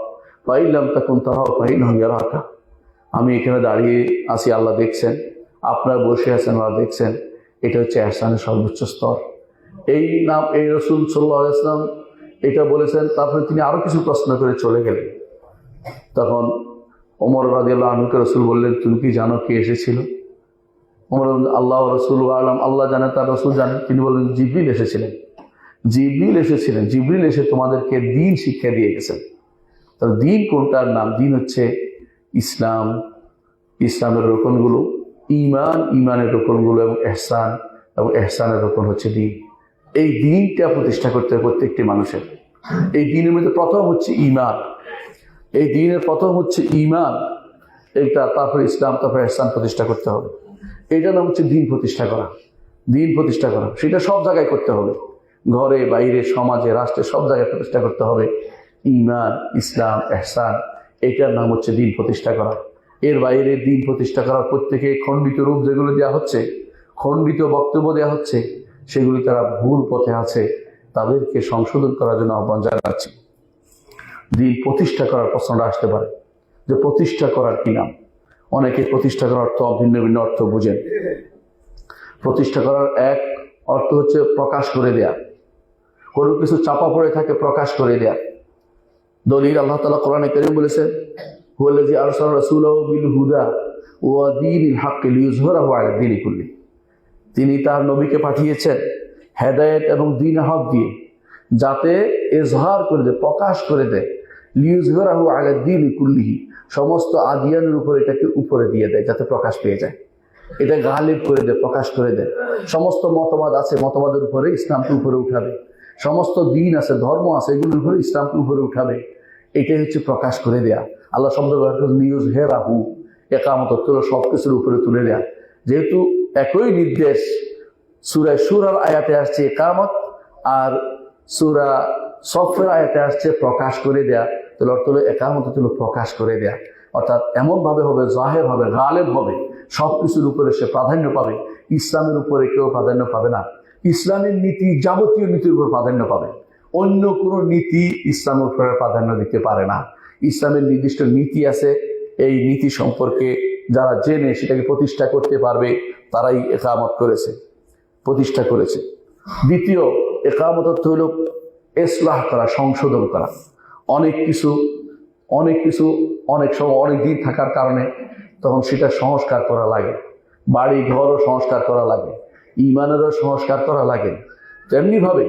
ফা ইন লাম তাকুন তারাহু ফা ইন্নাহু ইয়ারাকা। আমি এখানে দাঁড়িয়ে আছি, আল্লাহ দেখছেন, আপনারা বসে আছেন, আল্লাহ দেখছেন। এটা হচ্ছে ইহসানের সর্বোচ্চ স্তর। এই নাম, এই রাসূল সাল্লাল্লাহু আলাইহি ওয়াসাল্লাম এটা বলেছেন। তারপরে তিনি আরো কিছু প্রশ্ন করে চলে গেলেন। তখন ওমর রাদিয়াল্লাহু আনহুকে রাসূল বললেন, তুমি কি জানো কে এসেছিল? ওমর, আল্লাহ রাসূল আলাম, আল্লাহ জানে, তার রাসূল জানেন। তিনি বললেন, জিবরিল এসেছিলেন। জিবরিল এসে তোমাদেরকে দিন শিক্ষা দিয়ে গেছেন। তাহলে দিন কোনটার নাম? দিন হচ্ছে ইসলাম, ইসলামের রোকনগুলো, ঈমান, ঈমানের রোকনগুলো, এবং ইহসান, এবং ইহসানের রোকন হচ্ছে দিন। এই দিনটা প্রতিষ্ঠা করতে হবে প্রত্যেকটি মানুষের। এই দিনের মধ্যে প্রথম হচ্ছে ঈমান, এই দিনের প্রথম হচ্ছে ঈমান, এইটা, তারপর ইসলাম, তারপর ইহসান প্রতিষ্ঠা করতে হবে। এইটা নাম হচ্ছে দিন প্রতিষ্ঠা করা। দিন প্রতিষ্ঠা করা, সেটা সব জায়গায় করতে হবে, ঘরে, বাইরে, সমাজে, রাষ্ট্রে, সব জায়গায় প্রতিষ্ঠা করতে হবে। ঈমান, ইসলাম, ইহসান, এটার নাম হচ্ছে দিন প্রতিষ্ঠা করা। এর বাইরে দিন প্রতিষ্ঠা করার প্রত্যেকে খণ্ডিত রূপ যেগুলো দেওয়া হচ্ছে, খণ্ডিত বক্তব্য দেওয়া হচ্ছে, সেগুলি তারা ভুল পথে আছে, তাদেরকে সংশোধন করার জন্য আহ্বান জানাচ্ছি। দিন প্রতিষ্ঠা করার প্রশ্নটা আসতে পারে যে প্রতিষ্ঠা করার কি নাম? অনেকে প্রতিষ্ঠা করার অর্থ ভিন্ন ভিন্ন অর্থ বুঝেন। প্রতিষ্ঠা করার এক অর্থ হচ্ছে প্রকাশ করে দেয়া, কোনো কিছু চাপা পড়ে থাকে প্রকাশ করে দেয়া। দলিল আল্লাহ তাআলা কোরআনে কারীম বলেছেন, হুয়াল্লাযী আরসালা রাসূলাহু বিল হুদা ওয়া দীনিল হাক্কি লিইয়ুযহিরাহু আলা দীনি কুল্লি। তিনি তার নবীকে পাঠিয়েছেন হেদায়েত এবং দ্বীন হক দিয়ে, যাতে এজহার করে দেয়, প্রকাশ করে দেয়, লিইয়ুযহিরাহু আলা দ্বীনি কুল্লিহি, সমস্ত আদিয়ানের উপর এটাকে উপরে দিয়ে দেয় যাতে প্রকাশ পেয়ে যায়, এটা গালিব করে দেয়, প্রকাশ করে দেয়। সমস্ত মতবাদ আছে, মতবাদের উপরে ইসলামকে উপরে উঠাবে, সমস্ত দিন আছে, ধর্ম আছে, এগুলোর উপরে ইসলামকে উপরে উঠাবে, এটাই হচ্ছে প্রকাশ করে দেয়া। আল্লাহ শব্দ ব্যবহার করে লিইয়ুযহিরাহু, ইকামত হলো সবকিছুর উপরে তুলে দেয়া। যেহেতু একই নির্দেশ সূরা শূরার আয়াতে আসছে ইকামত, আর সূরা সফের আয়াতে আসছে প্রকাশ করে দেয়া, তাহলে অর্থ হলো ইকামত হলো প্রকাশ করে দেয়া। অর্থাৎ এমন ভাবে হবে, জাহের হবে, গালেব হবে, সবকিছুর উপরে সে প্রাধান্য পাবে। ইসলামের উপরে কেউ প্রাধান্য পাবে না। ইসলামের নীতি যাবতীয় নীতির উপর প্রাধান্য পাবে, অন্য কোনো নীতি ইসলামের উপরে প্রাধান্য দিতে পারে না। ইসলামের নির্দিষ্ট নীতি আছে, এই নীতি সম্পর্কে যারা জেনে সেটাকে প্রতিষ্ঠা করতে পারবে তারাই ইকামত করেছে, প্রতিষ্ঠা করেছে। দ্বিতীয়, ইকামত অর্থ হলো ইসলাহ করা, সংশোধন করা। অনেক কিছু অনেক সময় অনেক দিন থাকার কারণে তখন সেটা সংস্কার করা লাগে, বাড়ি ঘরও সংস্কার করা লাগে, ইমানেরও সংস্কার করা লাগে। তেমনিভাবে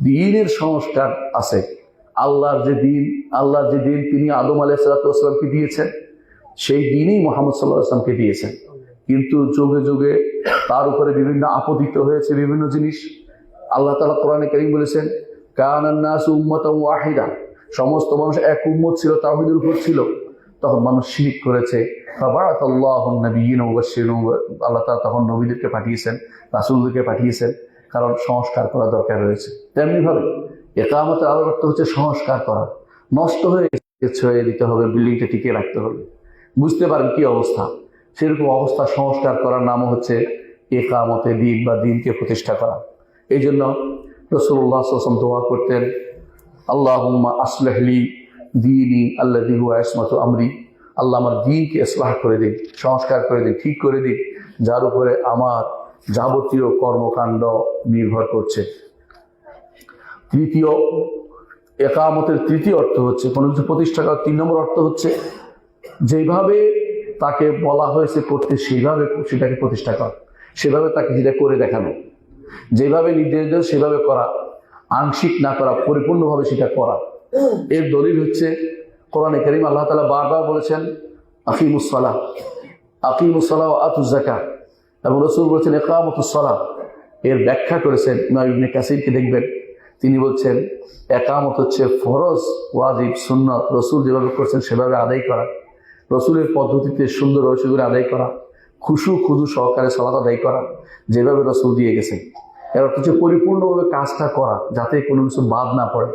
দ্বীনের সংস্কার আছে। আল্লাহর যে দিন তিনি আদম আলাইহিস সালামকে দিয়েছেন, সেই দিনই মুহাম্মদ সাল্লাল্লাহু আলাইহি ওয়াসাল্লামকে দিয়েছেন। কিন্তু যুগে যুগে তার উপরে বিভিন্ন আপতিত হয়েছে বিভিন্ন জিনিস। আল্লাহ তাআলা কোরআনে কারীম বলেছেন, কানান নাসু উম্মাতান ওয়াহিদা, সমস্ত মানুষ এক উম্মত ছিল, তাওহীদের উপর ছিল। তখন মানুষ শিরক করেছে, ফাবাআতাল্লাহু নাবিয়্যিনা মুবাশশিরিন, আল্লাহ তাআলা তখন নবীদেরকে পাঠিয়েছেন, রাসূলদেরকে পাঠিয়েছেন, কারণ সংস্কার করা দরকার রয়েছে। তেমনিভাবে ইকামতের আরো অর্থ হচ্ছে সংস্কার করা। নষ্ট হয়ে ছড়িয়ে দিতে হবে, বিল্ডিংটা টিকিয়ে রাখতে হবে। বুঝতে পারেন কি অবস্থা, সেরকম অবস্থা সংস্কার করার নামও হচ্ছে ইকামতে দ্বীন বা দ্বীনকে প্রতিষ্ঠা করা। এই জন্য রাসূলুল্লাহ সাল্লাল্লাহু আলাইহি ওয়াসাল্লাম দোয়া করতেন, আল্লাহুম্মা আসলিহ লি দীনি আল্লাযী হুয়া ইসমাতু আমরি, আল্লাহ আমার দ্বীনকে ইসলাহ করে দিন, সংস্কার করে দিন, ঠিক করে দিন, যার উপরে আমার যাবতীয় কর্মকাণ্ড নির্ভর করছে। তৃতীয়, ইকামতের তৃতীয় অর্থ হচ্ছে কোনো কিছু প্রতিষ্ঠা করা। 3 নম্বর অর্থ হচ্ছে যেভাবে তাকে বলা হয়েছে করতে সেইভাবে সেটাকে প্রতিষ্ঠা করা, সেভাবে তাকে যেটা করে দেখানো, যেভাবে নির্দেশ দেয় সেভাবে করা, আংশিক না করা, পরিপূর্ণভাবে সেটা করা। এর দলিল হচ্ছে কোরআনে কারীম আল্লাহ তাআলা বারবার বলেছেন আকিমুস সালাহ ওয়া আতুজ যাকাত, এবং রাসূল বলেছেন ইকামতুস সালাহ। এর ব্যাখ্যা করেছেন ইমাম ইবনে কাসিরকে দেখবেন, তিনি বলছেন ইকামত হচ্ছে ফরজ, ওয়াজিব, সুন্নাত, রাসূল যেভাবে করছেন সেভাবে আদায় করা, রাসূলের পদ্ধতিতে সুন্দর করে আদায় করা, খুজু সহকারে সালাত আদায় করা, যেভাবে রাসূল দিয়ে গেছেন। এর অর্থ হচ্ছে পরিপূর্ণভাবে কাজটা করা, যাতে কোনো কিছু বাদ না পড়ে,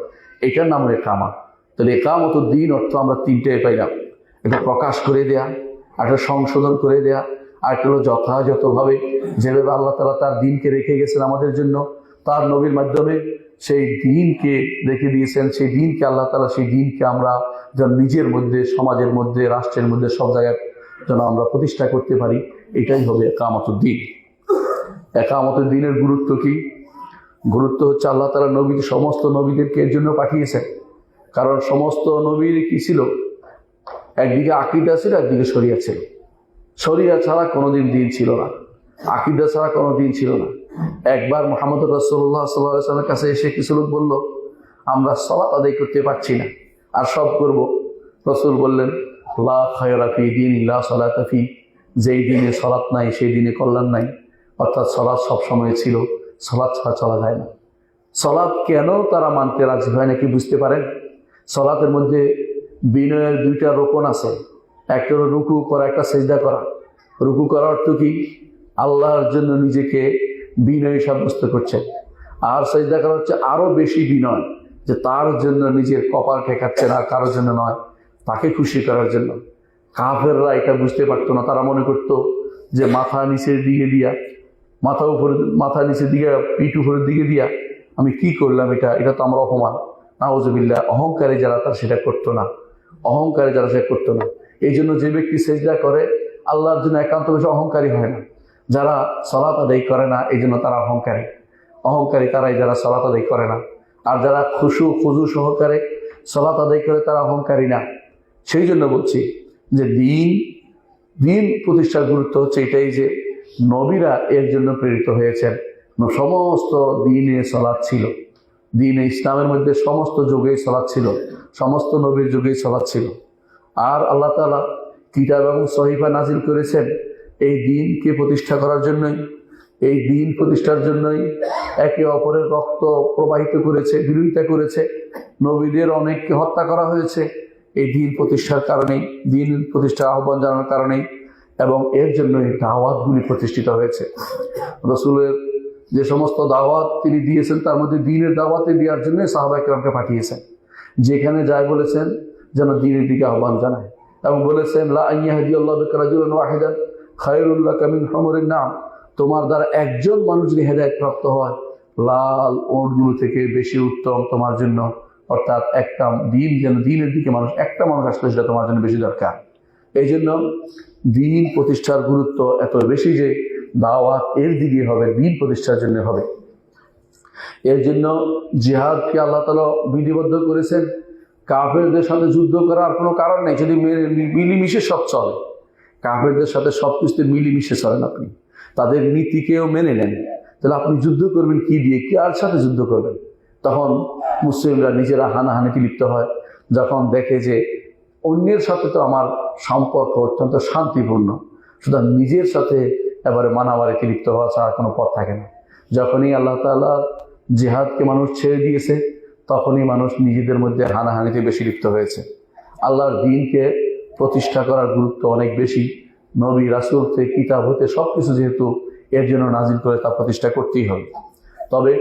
এটার নাম ইকামত। তাহলে ইকামত দ্বীন অর্থ আমরা 3টাই পাইলাম। এটা প্রকাশ করে দেয়া, একটা সংশোধন করে দেয়া, আর একটা হলো যথাযথভাবে যেভাবে আল্লাহ তাআলা তার দ্বীনকে রেখে গেছেন আমাদের জন্য, তার নবীর মাধ্যমে সেই দ্বীনকে রেখে দিয়েছেন, সেই দ্বীনকে আল্লাহ তাআলা, সেই দ্বীনকে আমরা যেন নিজের মধ্যে, সমাজের মধ্যে, রাষ্ট্রের মধ্যে, সব জায়গায় যেন আমরা প্রতিষ্ঠা করতে পারি, এটাই হবে ইকামতুদ দ্বীন। ইকামতুদ দ্বীনের গুরুত্ব কি? গুরুত্ব হচ্ছে আল্লাহ তাআলা সমস্ত নবীদেরকে এর জন্য পাঠিয়েছেন। কারণ সমস্ত নবীর কি ছিল? একদিকে আকীদা ছিল, একদিকে শরিয়ত ছিল। শরিয়ত ছাড়া কোনোদিন দ্বীন ছিল না, আকীদা ছাড়া কোনো দ্বীন ছিল না। একবার মুহাম্মদ রাসূলুল্লাহ সাল্লাল্লাহু আলাইহি ওয়াসাল্লামের কাছে এসে কিছু লোক বলল, আমরা সালাত আদায় করতে পারছি না, আর সব করব। রাসূল বললেন, লা খায়রা ফি দীনিন লা সালাতা ফি, যেই দিনে সালাত নাই সেই দিনে কল্যাণ নাই। অর্থাৎ সালাত সব সময় ছিল, সালাত ছাড়া চলা যায় না। সালাত কেন তারা মানতে রাজি হয় না কি বুঝতে পারেন? সালাতের মধ্যে বিনয়ের 2টা রোকন আছে। একটা হলো রুকু করা, একটা সিজদা করা। রুকু করার অর্থ কি? আল্লাহর জন্য নিজেকে বিনয়ী সাব্যস্ত করছে। আর সিজদা করা হচ্ছে আরো বেশি বিনয়, যে তার জন্য নিজের কপাল ঠেকাচ্ছে না, কারোর জন্য নয়, তাকে খুশি করার জন্য। কাফেররা এটা বুঝতে পারতো না, তারা মনে করতো যে মাথা নিচের দিকে দিয়া, মাথা নিচের দিকে, পিঠ উপরের দিকে দিয়া আমি কি করলাম, এটা তো আমার অপমান। নাউযুবিল্লাহ। অহংকারী যারা তারা সেটা করতো না, অহংকারী যারা সেটা করতো না। এই জন্য যে ব্যক্তি সিজদা করে আল্লাহর জন্য একান্ত বেশি অহংকারী হয় না। যারা সালাত আদায় করে না এই জন্য তারা অহংকারী তারাই যারা সালাত আদায় করে না। আর যারা খুজু সহকারে সালাত আদায় করে তারা অহংকারী না। সেই জন্য বলছি যে দ্বীন প্রতিষ্ঠার গুরুত্ব হচ্ছে এটাই, যে নবীরা এর জন্য প্রেরিত হয়েছেন। সমস্ত দ্বীনে সালাত ছিল, দিন ইসলামের মধ্যে সমস্ত যুগেই সালাত ছিল, সমস্ত নবীর যুগেই সালাত ছিল। আর আল্লাহ তাআলা কিতাব এবং সহিফা নাজিল করেছেন এই দিনকে প্রতিষ্ঠা করার জন্যই, এই দিন প্রতিষ্ঠার জন্যই। একে অপরের রক্ত প্রবাহিত করেছে, বিরোধিতা করেছে, নবীদের অনেককে হত্যা করা হয়েছে এই দিন প্রতিষ্ঠার কারণেই, দিন প্রতিষ্ঠার আহ্বান জানানোর কারণেই, এবং এর জন্যই দাওয়াতগুলি প্রতিষ্ঠিত হয়েছে। রাসূলের যে সমস্ত দাওয়াত তিনি দিয়েছেন তার মধ্যে দিনের দাওয়াতে দেওয়ার জন্য সাহাবায়ে কেরামকে পাঠিয়েছেন। যেখানে যায় বলেছেন যেন দিনের দিকে আহ্বান জানায়, এবং বলেছেন লা ইয়াহদিয়াল্লাহু বিকা রাজুলান ওয়াহিদান খায়রুল লাকা মিন হুমুরিন নাম, তোমার দ্বারা একজন মানুষ যদি হেদায়েত প্রাপ্ত হয় লাল উটগুলো থেকে বেশি উত্তম তোমার জন্য। অর্থাৎ একটা দিন, যেন দিনের দিকে মানুষ একটা মানুষ আসলে সেটা তোমার জন্য বেশি দরকার। এই জন্য দিন প্রতিষ্ঠার গুরুত্ব এত বেশি যে দাওয়াত এর দিকে হবে, দিন প্রতিষ্ঠার জন্য হবে। এর জন্য জিহাদকে আল্লাহ তাআলা বিধিবদ্ধ করেছেন। কাফেরদের সাথে যুদ্ধ করার কোনো কারণ নেই যদি মিলিমিশে সব চলে। কাফেরদের সাথে সব কিছুতে মিলিমিশে চলেন, আপনি তাদের নীতিকেও মেনে নেন, তাহলে আপনি যুদ্ধ করবেন কি দিয়ে, কার সাথে যুদ্ধ করবেন? তখন মুসলিমরা নিজেরা হানাহানিতে লিপ্ত হয়, যখন দেখে যে অন্যের সাথে তো আমার সম্পর্ক অত্যন্ত শান্তিপূর্ণ, সুতরাং নিজের সাথে এবারে মানামারিতে লিপ্ত হওয়া ছাড়া কোনো পথ থাকে না। যখনই আল্লাহ তাআলা জিহাদকে মানুষ ছেড়ে দিয়েছে তখনই মানুষ নিজেদের মধ্যে হানাহানিতে বেশি লিপ্ত হয়েছে। আল্লাহর দ্বীনকে প্রতিষ্ঠা করার গুরুত্ব অনেক বেশি। নবী রাসূল থেকে কিতাব হতে সব কিছু যেহেতু এর জন্য নাজিল করে তা প্রতিষ্ঠা করতেই হবে। তবে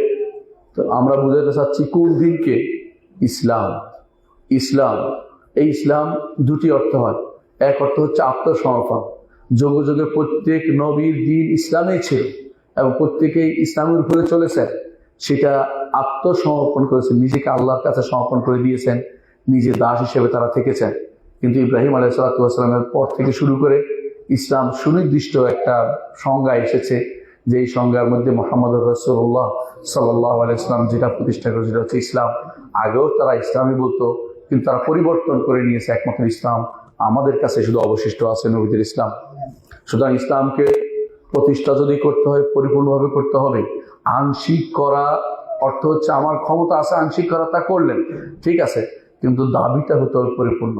আমরা বুঝাতে চাচ্ছি কোন দিনকে? ইসলাম। ইসলাম, এই ইসলাম দুটি অর্থ হয়। এক অর্থ হচ্ছে আত্মসমর্পণ। যুগে যুগে প্রত্যেক নবীর দিন ইসলামেই ছিল এবং প্রত্যেকেই ইসলামের উপরে চলেছেন। সেটা আত্মসমর্পণ করেছেন, নিজেকে আল্লাহর কাছে সমর্পণ করে দিয়েছেন, নিজে দাস হিসেবে তারা থেকেছেন। কিন্তু ইব্রাহিম আলাইহিস সালামের পর থেকে শুরু করে ইসলাম সুনির্দিষ্ট একটা সংজ্ঞা এসেছে, যে এই সংজ্ঞার মধ্যে মুহাম্মদুর রাসূলুল্লাহ সাল্লাল্লাহু আলাইহি ওয়াসাল্লাম যেটা প্রতিষ্ঠা করেছে সেটা হচ্ছে ইসলাম। আগেও তারা ইসলামই বলতো, কিন্তু তারা পরিবর্তন করে নিয়েছে। একমাত্র ইসলাম আমাদের কাছে শুধু অবশিষ্ট আছে, নবীদের ইসলাম। সুতরাং ইসলামকে প্রতিষ্ঠা যদি করতে হয় পরিপূর্ণভাবে করতে হবে। আংশিক করা অর্থ হচ্ছে আমার ক্ষমতা আছে আংশিক করা, তা করলেন, ঠিক আছে, কিন্তু দাবিটা হতে হবে পরিপূর্ণ,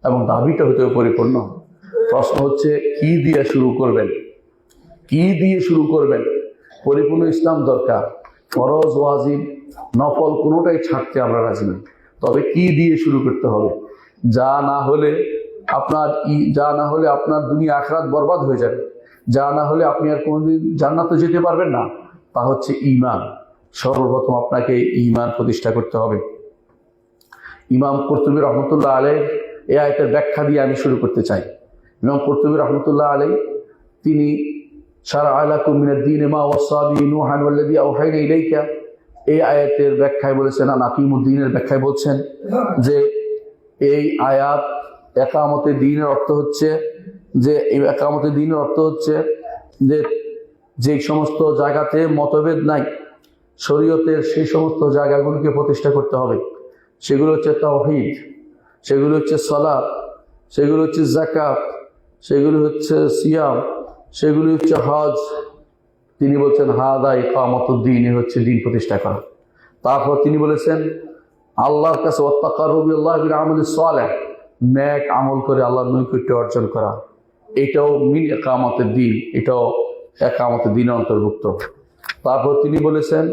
এবং দাবিটা হতে হবে পরিপূর্ণ। প্রশ্ন হচ্ছে কি দিয়ে শুরু করবেন? কি দিয়ে শুরু করবেন? পরিপূর্ণ ইসলাম দরকার। ফরজ, ওয়াজিব, নফল কোনোটাই ছাড়তে আমরা রাজি নই, তবে কি দিয়ে শুরু করতে হবে? যা না হলে আপনার দুনিয়া আখিরাত বরবাদ হয়ে যাবে, যা না হলে আপনি আর কোনোদিন জান্নাতে যেতে পারবেন না, তা হচ্ছে ঈমান। সর্বপ্রথম আপনাকে ঈমান প্রতিষ্ঠা করতে হবে। ইমাম কুরতুবী রহমতুল্লাহ আলাইহি এই আয়াতের ব্যাখ্যা দিয়ে আমি শুরু করতে চাই। ইমাম কুরতুবী রহমতুল্লাহ আলাইহি তিনি শারা'a লাকুম মিনাদ-দীনি মা ওয়াসা বিহি নূহান ওয়াল্লাযী আওহাইনা ইলাইকা, এই আয়াতের ব্যাখ্যায় বলেছেন, আকিমুদ্দিনের ব্যাখ্যায় বলছেন যে এই আয়াত একামতে দ্বীনের অর্থ হচ্ছে যে যে সমস্ত জায়গাতে মতভেদ নাই শরীয়তের, সেই সমস্ত জায়গাগুলোকে প্রতিষ্ঠা করতে হবে। সেগুলো হচ্ছে তাওহীদ, সেগুলো হচ্ছে সালাত, সেগুলো হচ্ছে যাকাত, সেগুলো হচ্ছে সিয়াম, সেগুলো হচ্ছে হজ। তিনি বলছেন হাদা ইকামাতুদ্দীন, হচ্ছে দিন প্রতিষ্ঠা করা। তারপর তিনি বলেছেন আল্লাহর কাছে ওয়াত্তাকাররুবু ইলাল্লাহি বিল আমালিস সালিহ, নেক আমল করে আল্লাহর নৈকট্য অর্জন করা, এটাও মিন ইকামাতুদ্দীন, এটাও ইকামাতুদ্দীনের অন্তর্ভুক্ত। তারপর তিনি বলেছেন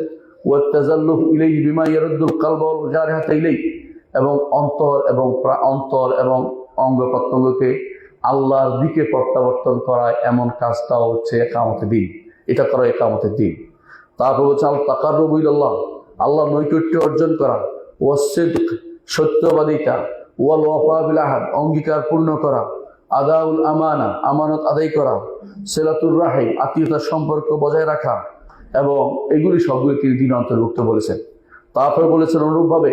ওয়াত্তাজাল্লুফ ইলাইহি বিমা ইয়ারুদ্দুল কলব ওয়াল জারিহাতা ইলাইহি, এবং অন্তর এবং অঙ্গ প্রত্যঙ্গকে আল্লাহর দিকে প্রত্যাবর্তন করা, এমন কাজটাও হচ্ছে ইকামাতুদ্দীন, এটা করা ইকামাতুদ্দীন। তারপর হচ্ছে আল তাকাররুবু ইলাল্লাহ, আল্লাহর নৈকট্য অর্জন করা, ওয়াসসিদক, সত্যবাদিতা, ওয়াল ওয়াফা বিল আহাদ, অঙ্গীকার পূর্ণ করা, আদাউল আমানা, আমানত আদায় করা, সিলাতুর রাহিম, আত্মীয়তার সম্পর্ক বজায় রাখা, এবং এগুলি সবগুলি তিনি দিন অন্তর্ভুক্ত বলেছেন। তারপর বলেছেন অনুরূপভাবে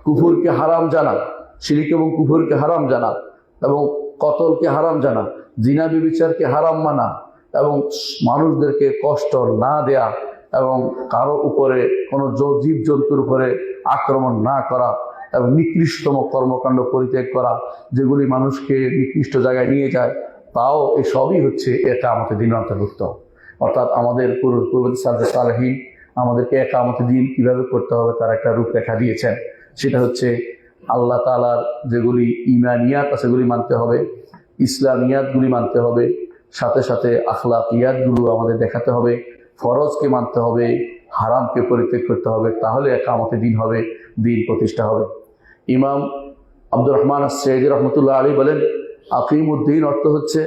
কুফুরকে হারাম জানা, শিরক এবং কুফুরকে হারাম জানা, এবং কতলকে হারাম জানা, জিনা ব্যভিচারকে হারাম মানা, এবং মানুষদেরকে কষ্ট না দেয়া, এবং কারো উপরে কোনো জীবজন্তুর উপরে আক্রমণ না করা, এবং নিকৃষ্টতম কর্মকাণ্ড পরিত্যাগ করা, যেগুলি মানুষকে নিকৃষ্ট জায়গায় নিয়ে যায়, তাও এসবই হচ্ছে ইকামতের দিনের অন্তর্ভুক্ত। অর্থাৎ আমাদের পূর্ববর্তী সালেহীন, আমাদেরকে একামতে দিন কিভাবে করতে হবে তার একটা রূপরেখা দিয়েছেন। সেটা হচ্ছে আল্লাহ তাআলার যেগুলি ইমানিয়াত আছে সেগুলি মানতে হবে, ইসলামিয়াতগুলি মানতে হবে, সাথে সাথে আখলাকিয়াতগুলো আমাদের দেখাতে হবে, ফরজকে মানতে হবে, হারামকে পরিত্যাগ করতে হবে, তাহলে একামতে দিন হবে, দিন প্রতিষ্ঠা হবে। ইমাম আব্দুর রহমান আস-সাইয়্যিদী রহমতুল্লাহ আলাইহি বলেন, আকিমুদ্দিন অর্থ হচ্ছে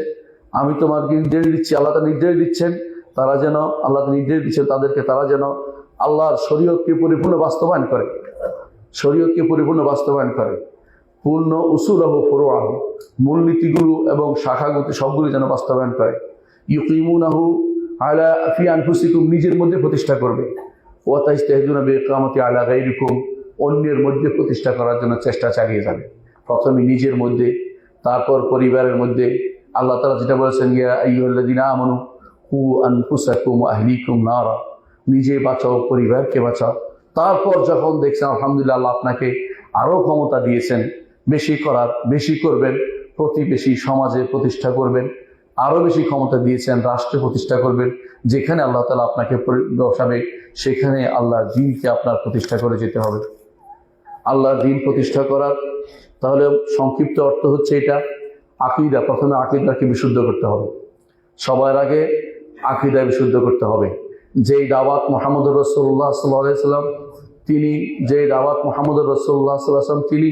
আমি তোমাদেরকে নির্দেশ দিচ্ছি, আল্লাহ তাআলা নির্দেশ দিচ্ছেন, তারা যেন আল্লাহ নির্দেশ দিচ্ছেন তাদেরকে, তারা যেন আল্লাহর শরীয়তকে পরিপূর্ণ বাস্তবায়ন করে, শরীয়তকে পরিপূর্ণ বাস্তবায়ন করে, পূর্ণ উসুলহু ফুরুআহু, মূলনীতিগুলো এবং শাখাগুলো সবগুলো যেন বাস্তবায়ন করে। ইউকিমুনাহু আলা ফি আনফুসিকুম, নিজের মধ্যে প্রতিষ্ঠা করবে। ওয়া তাইস্তাহিদুনা বিইকামাতি আলা গায়রিকুম, অন্যের মধ্যে প্রতিষ্ঠা করার জন্য চেষ্টা চালিয়ে যাবে। প্রথমে নিজের মধ্যে, তারপর পরিবারের মধ্যে। আল্লাহ তাআলা যেটা বলেছেন, ইয়া আইয়ুহাল্লাযীনা আমানু কু আনফুসাকুম ওয়া আহলিকুম নারা, নিজে বাঁচাও পরিবারকে বাঁচাও। তারপর যখন দেখছেন আলহামদুলিল্লাহ আল্লাহ আপনাকে আরো ক্ষমতা দিয়েছেন বেশি করার, বেশি করবেন, প্রতিবেশী সমাজে প্রতিষ্ঠা করবেন, আরো বেশি ক্ষমতা দিয়েছেন রাষ্ট্রে প্রতিষ্ঠা করবেন, যেখানে আল্লাহ তাআলা আপনাকে বসাবে সেখানে আল্লাহর দ্বীনকে আপনার প্রতিষ্ঠা করে যেতে হবে। আল্লাহর দ্বীন প্রতিষ্ঠা করার তাহলে সংক্ষিপ্ত অর্থ হচ্ছে এটা আকীদা। প্রথমে আকীদাকে বিশুদ্ধ করতে হবে, সবার আগে আকীদা বিশুদ্ধ করতে হবে। যেই দাওয়াত মুহাম্মদুর রাসূলুল্লাহ সাল্লাল্লাহু আলাইহি ওয়াসাল্লাম তিনি, যেই দাওয়াত মুহাম্মদুর রাসূলুল্লাহ সাল্লাল্লাহু আলাইহি ওয়াসাল্লাম তিনি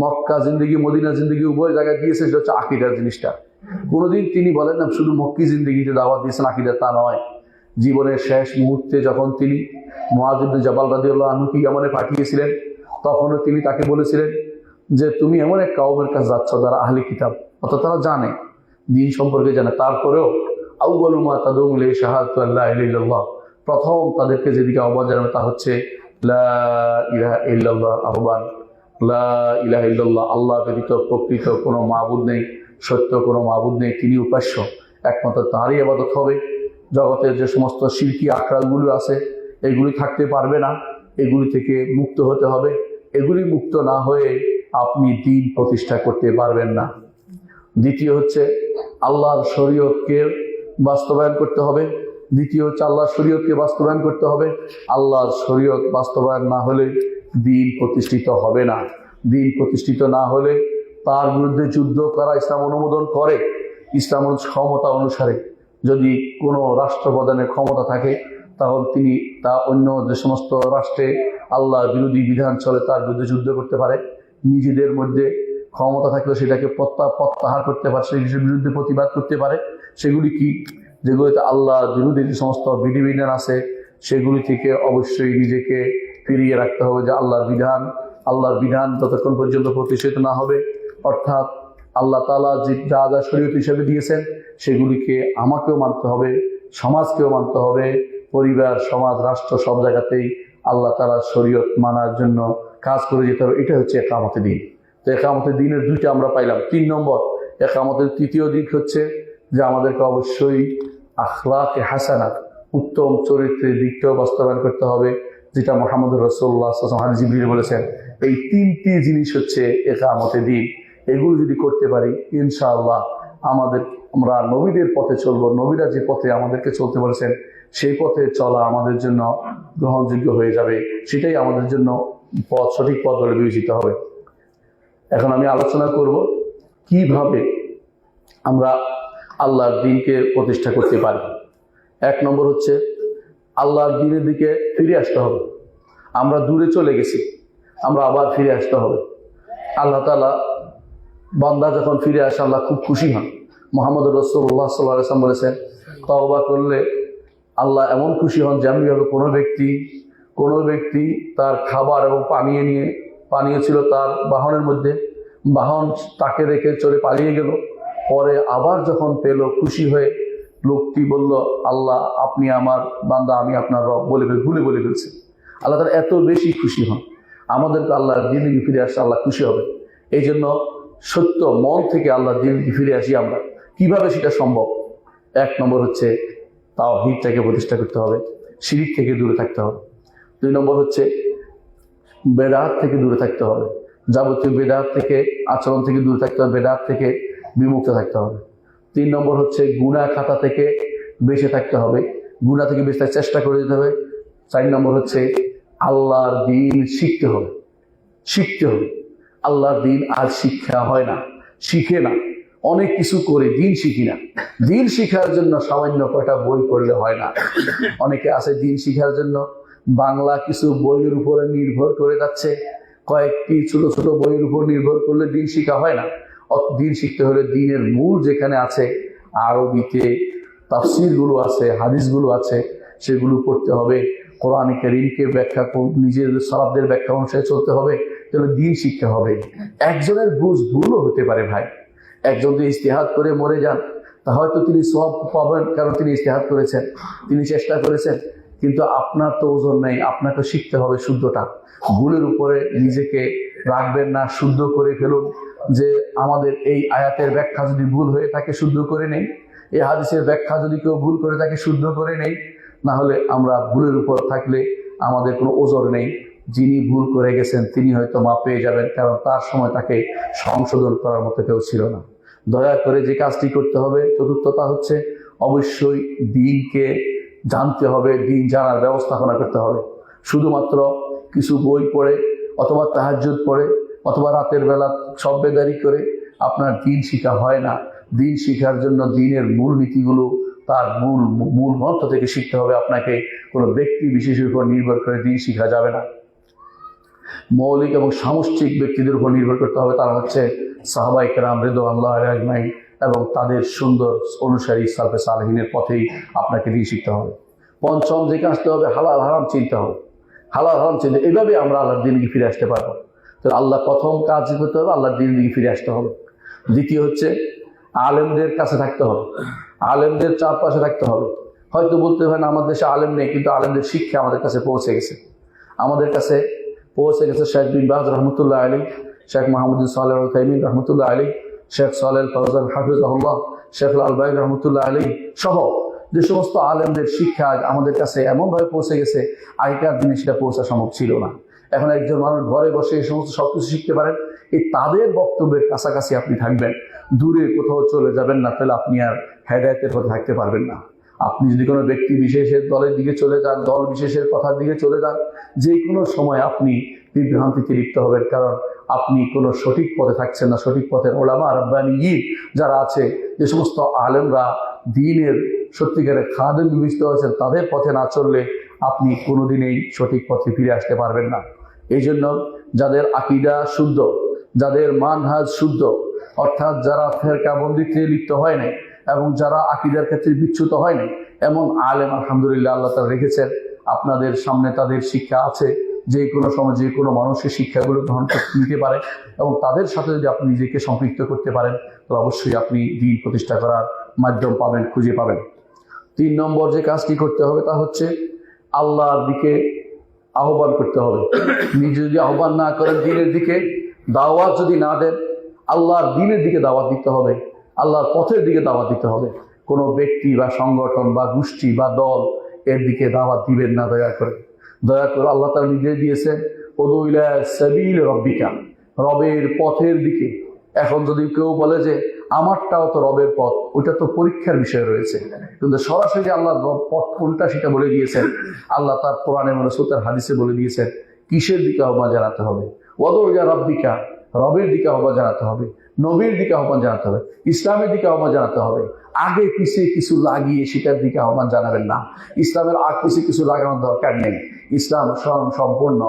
মক্কা জিন্দেগি মদিনা জিন্দেগি উভয় জায়গায় দিয়েছে, সেটা হচ্ছে আকীদার জিনিসটা। কোনোদিন তিনি বলেন না শুধু মক্কি জিন্দেগিতে দাওয়াত দিয়েছেন আকীদা, তা নয়। জীবনের শেষ মুহূর্তে যখন তিনি মুআয ইবনে জাবাল রাদিয়াল্লাহু আনহুকে ইয়ামানে পাঠিয়েছিলেন, তখনও তিনি তাকে বলেছিলেন যে তুমি এমন এক কওমের কাছে যাচ্ছ যারা আহলে কিতাব, অর্থাৎ তারা জানে, দ্বীন সম্পর্কে জানে, তারপরেও আউয়ালু মা তাদউম ইলাইহি শাহাদাতু আল্লা ইলাহা ইল্লাল্লাহ, প্রথম তাদেরকে যেদিকে আহ্বান জানানো তা হচ্ছে লা ইলাহা ইল্লাল্লাহ, আহ্বান লা ইলাহা ইল্লাল্লাহ, আল্লাহ ব্যতীত প্রকৃত কোনো মাবুদ নেই, সত্য কোনো মাবুদ নেই, তিনি উপাস্য, একমাত্র তাঁরই ইবাদত হবে। জগতের যে সমস্ত শিরকি আখড়াগুলো আছে এগুলি থাকতে পারবে না, এগুলি থেকে মুক্ত হতে হবে। এগুলি মুক্ত না হয়ে আপনি দ্বীন প্রতিষ্ঠা করতে পারবেন না। দ্বিতীয় হচ্ছে আল্লাহর শরীয়তকে বাস্তবায়ন করতে হবে। দ্বিতীয় হচ্ছে আল্লাহর শরীয়তকে বাস্তবায়ন করতে হবে। আল্লাহর শরীয়ত বাস্তবায়ন না হলে দ্বীন প্রতিষ্ঠিত হবে না। দ্বীন প্রতিষ্ঠিত না হলে তার বিরুদ্ধে যুদ্ধ করা ইসলাম অনুমোদন করে। ইসলামের ক্ষমতা অনুসারে যদি কোনো রাষ্ট্রপ্রধানের ক্ষমতা থাকে, তাহলে তিনি তা অন্য যে সমস্ত রাষ্ট্রে আল্লাহর বিরোধী বিধান চলে তার বিরুদ্ধে যুদ্ধ করতে পারে। নিজেদের মধ্যে ক্ষমতা থাকলে সেটাকে প্রত্যাহার করতে পারে, সেই বিরুদ্ধে প্রতিবাদ করতে পারে। সেগুলি কি? যেগুলিতে আল্লাহর বিরোধী যে সমস্ত বিধিবিধান আছে সেগুলি থেকে অবশ্যই নিজেকে ফিরিয়ে রাখতে হবে। যে আল্লাহর বিধান যতক্ষণ পর্যন্ত প্রতিষ্ঠিত না হবে, অর্থাৎ আল্লাহ তাআলা যা যা শরীয়ত হিসেবে দিয়েছেন সেগুলিকে আমাকেও মানতে হবে, সমাজকেও মানতে হবে, পরিবার, সমাজ, রাষ্ট্র সব জায়গাতেই আল্লাহ তাআলার শরীয়ত মানার জন্য কাজ করে যেতে হবে। এটা হচ্ছে একামতে দ্বীন। তো একামতে দ্বীনের দুইটা আমরা পাইলাম। 3 নম্বর একামতের তৃতীয় দিক হচ্ছে যে আমাদেরকে অবশ্যই আখলাকে হাসানাত, উত্তম চরিত্রের দিকটাও বাস্তবায়ন করতে হবে, যেটা মুহাম্মদুর রাসূলুল্লাহ সাল্লাল্লাহু আলাইহি ওয়াসাল্লাম হাদিস জিবরিল বলেছেন। এই 3টি জিনিস হচ্ছে একামতে দ্বীন। এগুলো যদি করতে পারি ইনশাআল্লাহ আমরা নবীদের পথে চলবো। নবীরা যে পথে আমাদেরকে চলতে বলেছেন সেই পথে চলা আমাদের জন্য গ্রহণযোগ্য হয়ে যাবে, সেটাই আমাদের জন্য সঠিক পথ বলে বিবেচিত হবে। এখন আমি আলোচনা করব কিভাবে আমরা আল্লাহর দ্বীনকে প্রতিষ্ঠা করতে পারি। 1 নম্বর হচ্ছে আল্লাহর দ্বীনের দিকে ফিরে আসতে হবে। আমরা দূরে চলে গেছি, আমরা আবার ফিরে আসতে হবে। আল্লাহ তাআলা বান্দা যখন ফিরে আসে আল্লাহ খুব খুশি হন। মুহাম্মদুর রাসূলুল্লাহ সাল্লাল্লাহু আলাইহি ওয়াসাল্লাম বলেছেন, তওবা করলে আল্লাহ এমন খুশি হন যেমনিভাবে কোনো ব্যক্তি তার খাবার এবং পানীয় ছিল তার বাহনের মধ্যে, বাহন তাকে রেখে চলে পালিয়ে গেল, পরে আবার যখন পেল খুশি হয়ে লোকটি বলল, আল্লাহ আপনি আমার বান্দা, আমি আপনার রব ভুলে ফেলছি। আল্লাহ তাআলা এত বেশি খুশি হন। আমাদেরকে আল্লাহর দ্বীনে ফিরে আসলে আল্লাহ খুশি হবে। এই জন্য সত্য মন থেকে আল্লাহর দ্বীনে ফিরে আসি আমরা। কিভাবে সেটা সম্ভব? 1 নম্বর হচ্ছে তাওহীদটাকে প্রতিষ্ঠা করতে হবে, শিরক থেকে দূরে থাকতে হবে। 2 নম্বর হচ্ছে বেদাত থেকে দূরে থাকতে হবে, যাবতীয় বেদাত থেকে, আচরণ থেকে দূরে থাকতে হবে, বেদাত থেকে বিমুক্ত থাকতে হবে। 3 নম্বর হচ্ছে গুনাহ খাতা থেকে বেঁচে থাকতে হবে, গুনাহ থেকে বেঁচে থাকার চেষ্টা করে যেতে হবে। 4 নম্বর হচ্ছে আল্লাহর দিন শিখতে হবে। আল্লাহর দিন আজ শিক্ষা হয় না, শিখে না, অনেক কিছু করে দিন শিখি না। দিন শিখার জন্য সামান্য কয়টা বই পড়লে হয় না। অনেকে আছে দিন শিখার জন্য বাংলা কিছু বইয়ের উপরে নির্ভর করে যাচ্ছে, কয়েকটি ছোট ছোট বইয়ের উপর নির্ভর করলে দিন শিখা হয় না। দিন শিখতে হলে দিনের মূল যেখানে আছে, আরবিতে তাফসিরগুলো আছে, হাদিসগুলো আছে, সেগুলো পড়তে হবে। কোরআন কারীমকে ব্যাখ্যা, নিজের সালাফদের ব্যাখ্যা অনুসারে চলতে হবে, তাহলে দিন শিখতে হবে। একজনের ভুলও হতে পারে ভাই। একজন যদি ইজতিহাদ করে মরে যান, তা হয়তো তিনি সওয়াব পাবেন, কারণ তিনি ইজতিহাদ করেছেন, তিনি চেষ্টা করেছেন, কিন্তু আপনার তো ওজন নেই। আপনাকে শিখতে হবে শুদ্ধটা। ভুলের উপরে নিজেকে রাখবেন না, শুদ্ধ করে ফেলুন। যে আমাদের এই আয়াতের ব্যাখ্যা যদি ভুল হয়ে থাকে শুদ্ধ করে নেই, এই হাদিসের ব্যাখ্যা যদি কেউ ভুল করে থাকে শুদ্ধ করে নেই। না হলে আমরা ভুলের উপর থাকলে আমাদের কোনো ওজন নেই। যিনি ভুল করে গেছেন তিনি হয়তো মাপ পেয়ে যাবেন, কারণ তার সময় তাকে সংশোধন করার মতো কেউ ছিল না। দয়া করে যে কাজটি করতে হবে, চতুর্থতা হচ্ছে অবশ্যই দিনকে জানতে হবে, দিন জানার ব্যবস্থাপনা করতে হবে। শুধুমাত্র কিছু বই পড়ে অথবা তাহাজ্জুদ পড়ে অথবা রাতের বেলা সব্বেদারি করে আপনার দিন শিখা হয় না। দিন শিখার জন্য দিনের মূল নীতিগুলো, তার মূল মন্ত্র থেকে শিখতে হবে। আপনাকে কোনো ব্যক্তি বিশেষের উপর নির্ভর করে দিন শিখা যাবে না। মৌলিক এবং সামষ্টিক ব্যক্তিদের উপর নির্ভর করতে হবে। তারা হচ্ছে সাহাবায়ে কেরাম রিদওয়ানুল্লাহি আলাইহিম আজমাইন, এবং তাদের সুন্দর অনুসারী সালফে সালেহিনের পথেই আপনাকে দিন শিখতে হবে। পঞ্চম যে কাজতে হবে, হালাল হারাম চিনতে হবে। হালাল হারাম চিনতে, এইভাবে আমরা আল্লাহর দিনের দিকে ফিরে আসতে পারবো। তো আল্লাহ প্রথম কাজ করতে হবে, আল্লাহর দিনের দিকে ফিরে আসতে হবে। দ্বিতীয় হচ্ছে আলেমদের কাছে থাকতে হবে, আলেমদের চারপাশে থাকতে হবে। হয়তো বলতে পারেন আমাদের দেশে আলেম নেই, কিন্তু আলেমদের শিক্ষা আমাদের কাছে পৌঁছে গেছে। আমাদের কাছে পৌঁছে গেছে শেখ বিন বাজ রহমতুল্লাহ আলী, শেখ মাহমুদ সালেহ আল তাইমিন রহমতুল্লাহ আলী, শেখ সালেহ ফৌজান হাফিজাহুল্লাহ, শেখ আলবাই রহমতুল্লাহ আলী সহ যে সমস্ত আলেমদের শিক্ষা আমাদের কাছে এমনভাবে পৌঁছে গেছে, আগেকার দিনে সেটা পৌঁছা সম্ভব ছিল না। এখন একজন মানুষ ঘরে বসে এই সমস্ত সবকিছু শিখতে পারেন। এই তাদের বক্তব্যের কাছাকাছি আপনি থাকবেন, দূরে কোথাও চলে যাবেন না, তাহলে আপনি আর হেদায়েতের পথে থাকতে পারবেন না। আপনি যদি কোনো ব্যক্তি বিশেষের দলের দিকে চলে যান, দল বিশেষের কথার দিকে চলে যান, যে কোনো সময় আপনি বিভ্রান্তিতে লিপ্ত হবেন, কারণ আপনি কোনো সঠিক পথে থাকছেন না। সঠিক পথের ওলামা রাব্বানিয়িন যারা আছে, যে সমস্ত আলেমরা দ্বীনের সত্যিকারের খাদেম বিবেচিত হয়েছেন, তাদের পথে না চললে আপনি কোনোদিনই সঠিক পথে ফিরে আসতে পারবেন না। এই জন্য যাদের আকীদা শুদ্ধ, যাদের মানহাজ শুদ্ধ, অর্থাৎ যারা ফেরকাবন্দিতে লিপ্ত হয় নাই এবং যারা আকীদার ক্ষেত্রে বিচ্যুত হয় নাই, এমন আলেম আলহামদুলিল্লাহ আল্লাহ তাআলা রেখেছেন। আপনাদের সামনে তাদের শিক্ষা আছে, যে কোনো সময় যে কোনো মানুষের শিক্ষাগুলো গ্রহণ করতে নিতে পারে, এবং তাদের সাথে যদি আপনি নিজেকে সম্পৃক্ত করতে পারেন, তাহলে অবশ্যই আপনি দিন প্রতিষ্ঠা করার মাধ্যম পাবেন, খুঁজে পাবেন। 3 নম্বর যে কাজটি করতে হবে তা হচ্ছে আল্লাহর দিকে আহ্বান করতে হবে। নিজে যদি আহ্বান না করেন দিনের দিকে, দাওয়াত যদি না দেন, আল্লাহর দিনের দিকে দাওয়াত দিতে হবে, আল্লাহর পথের দিকে দাওয়াত দিতে হবে। কোনো ব্যক্তি বা সংগঠন বা গোষ্ঠী বা দল এর দিকে দাওয়াত দিবেন না। দয়া করে আল্লাহ তাআলা নিজে দিয়েছেন উদু ইলা সাবিল রাব্বিকা, রবের পথের দিকে। এখন যদি কেউ বলে যে আমারটাও তো রবের পথ, ওইটা তো পরীক্ষার বিষয় রয়েছে, কিন্তু সরাসরি আল্লাহর পথ কোনটা সেটা বলে দিয়েছেন। আল্লাহ তার কোরআনে মানে সূরার হাদিসে বলে দিয়েছেন কিসের দিকে আহ্বান জানাতে হবে। উদু ইলা রাব্বিকা, রবের দিকে আহ্বান জানাতে হবে, নবীর দিকে আহ্বান জানাতে হবে, ইসলামের দিকে আহ্বান জানাতে হবে। আগে পিছিয়ে কিছু লাগিয়ে সেটার দিকে আহ্বান জানাবেন না। ইসলামের আগ পিছিয়ে কিছু লাগানোর দরকার নেই। ইসলাম সম্পূর্ণ,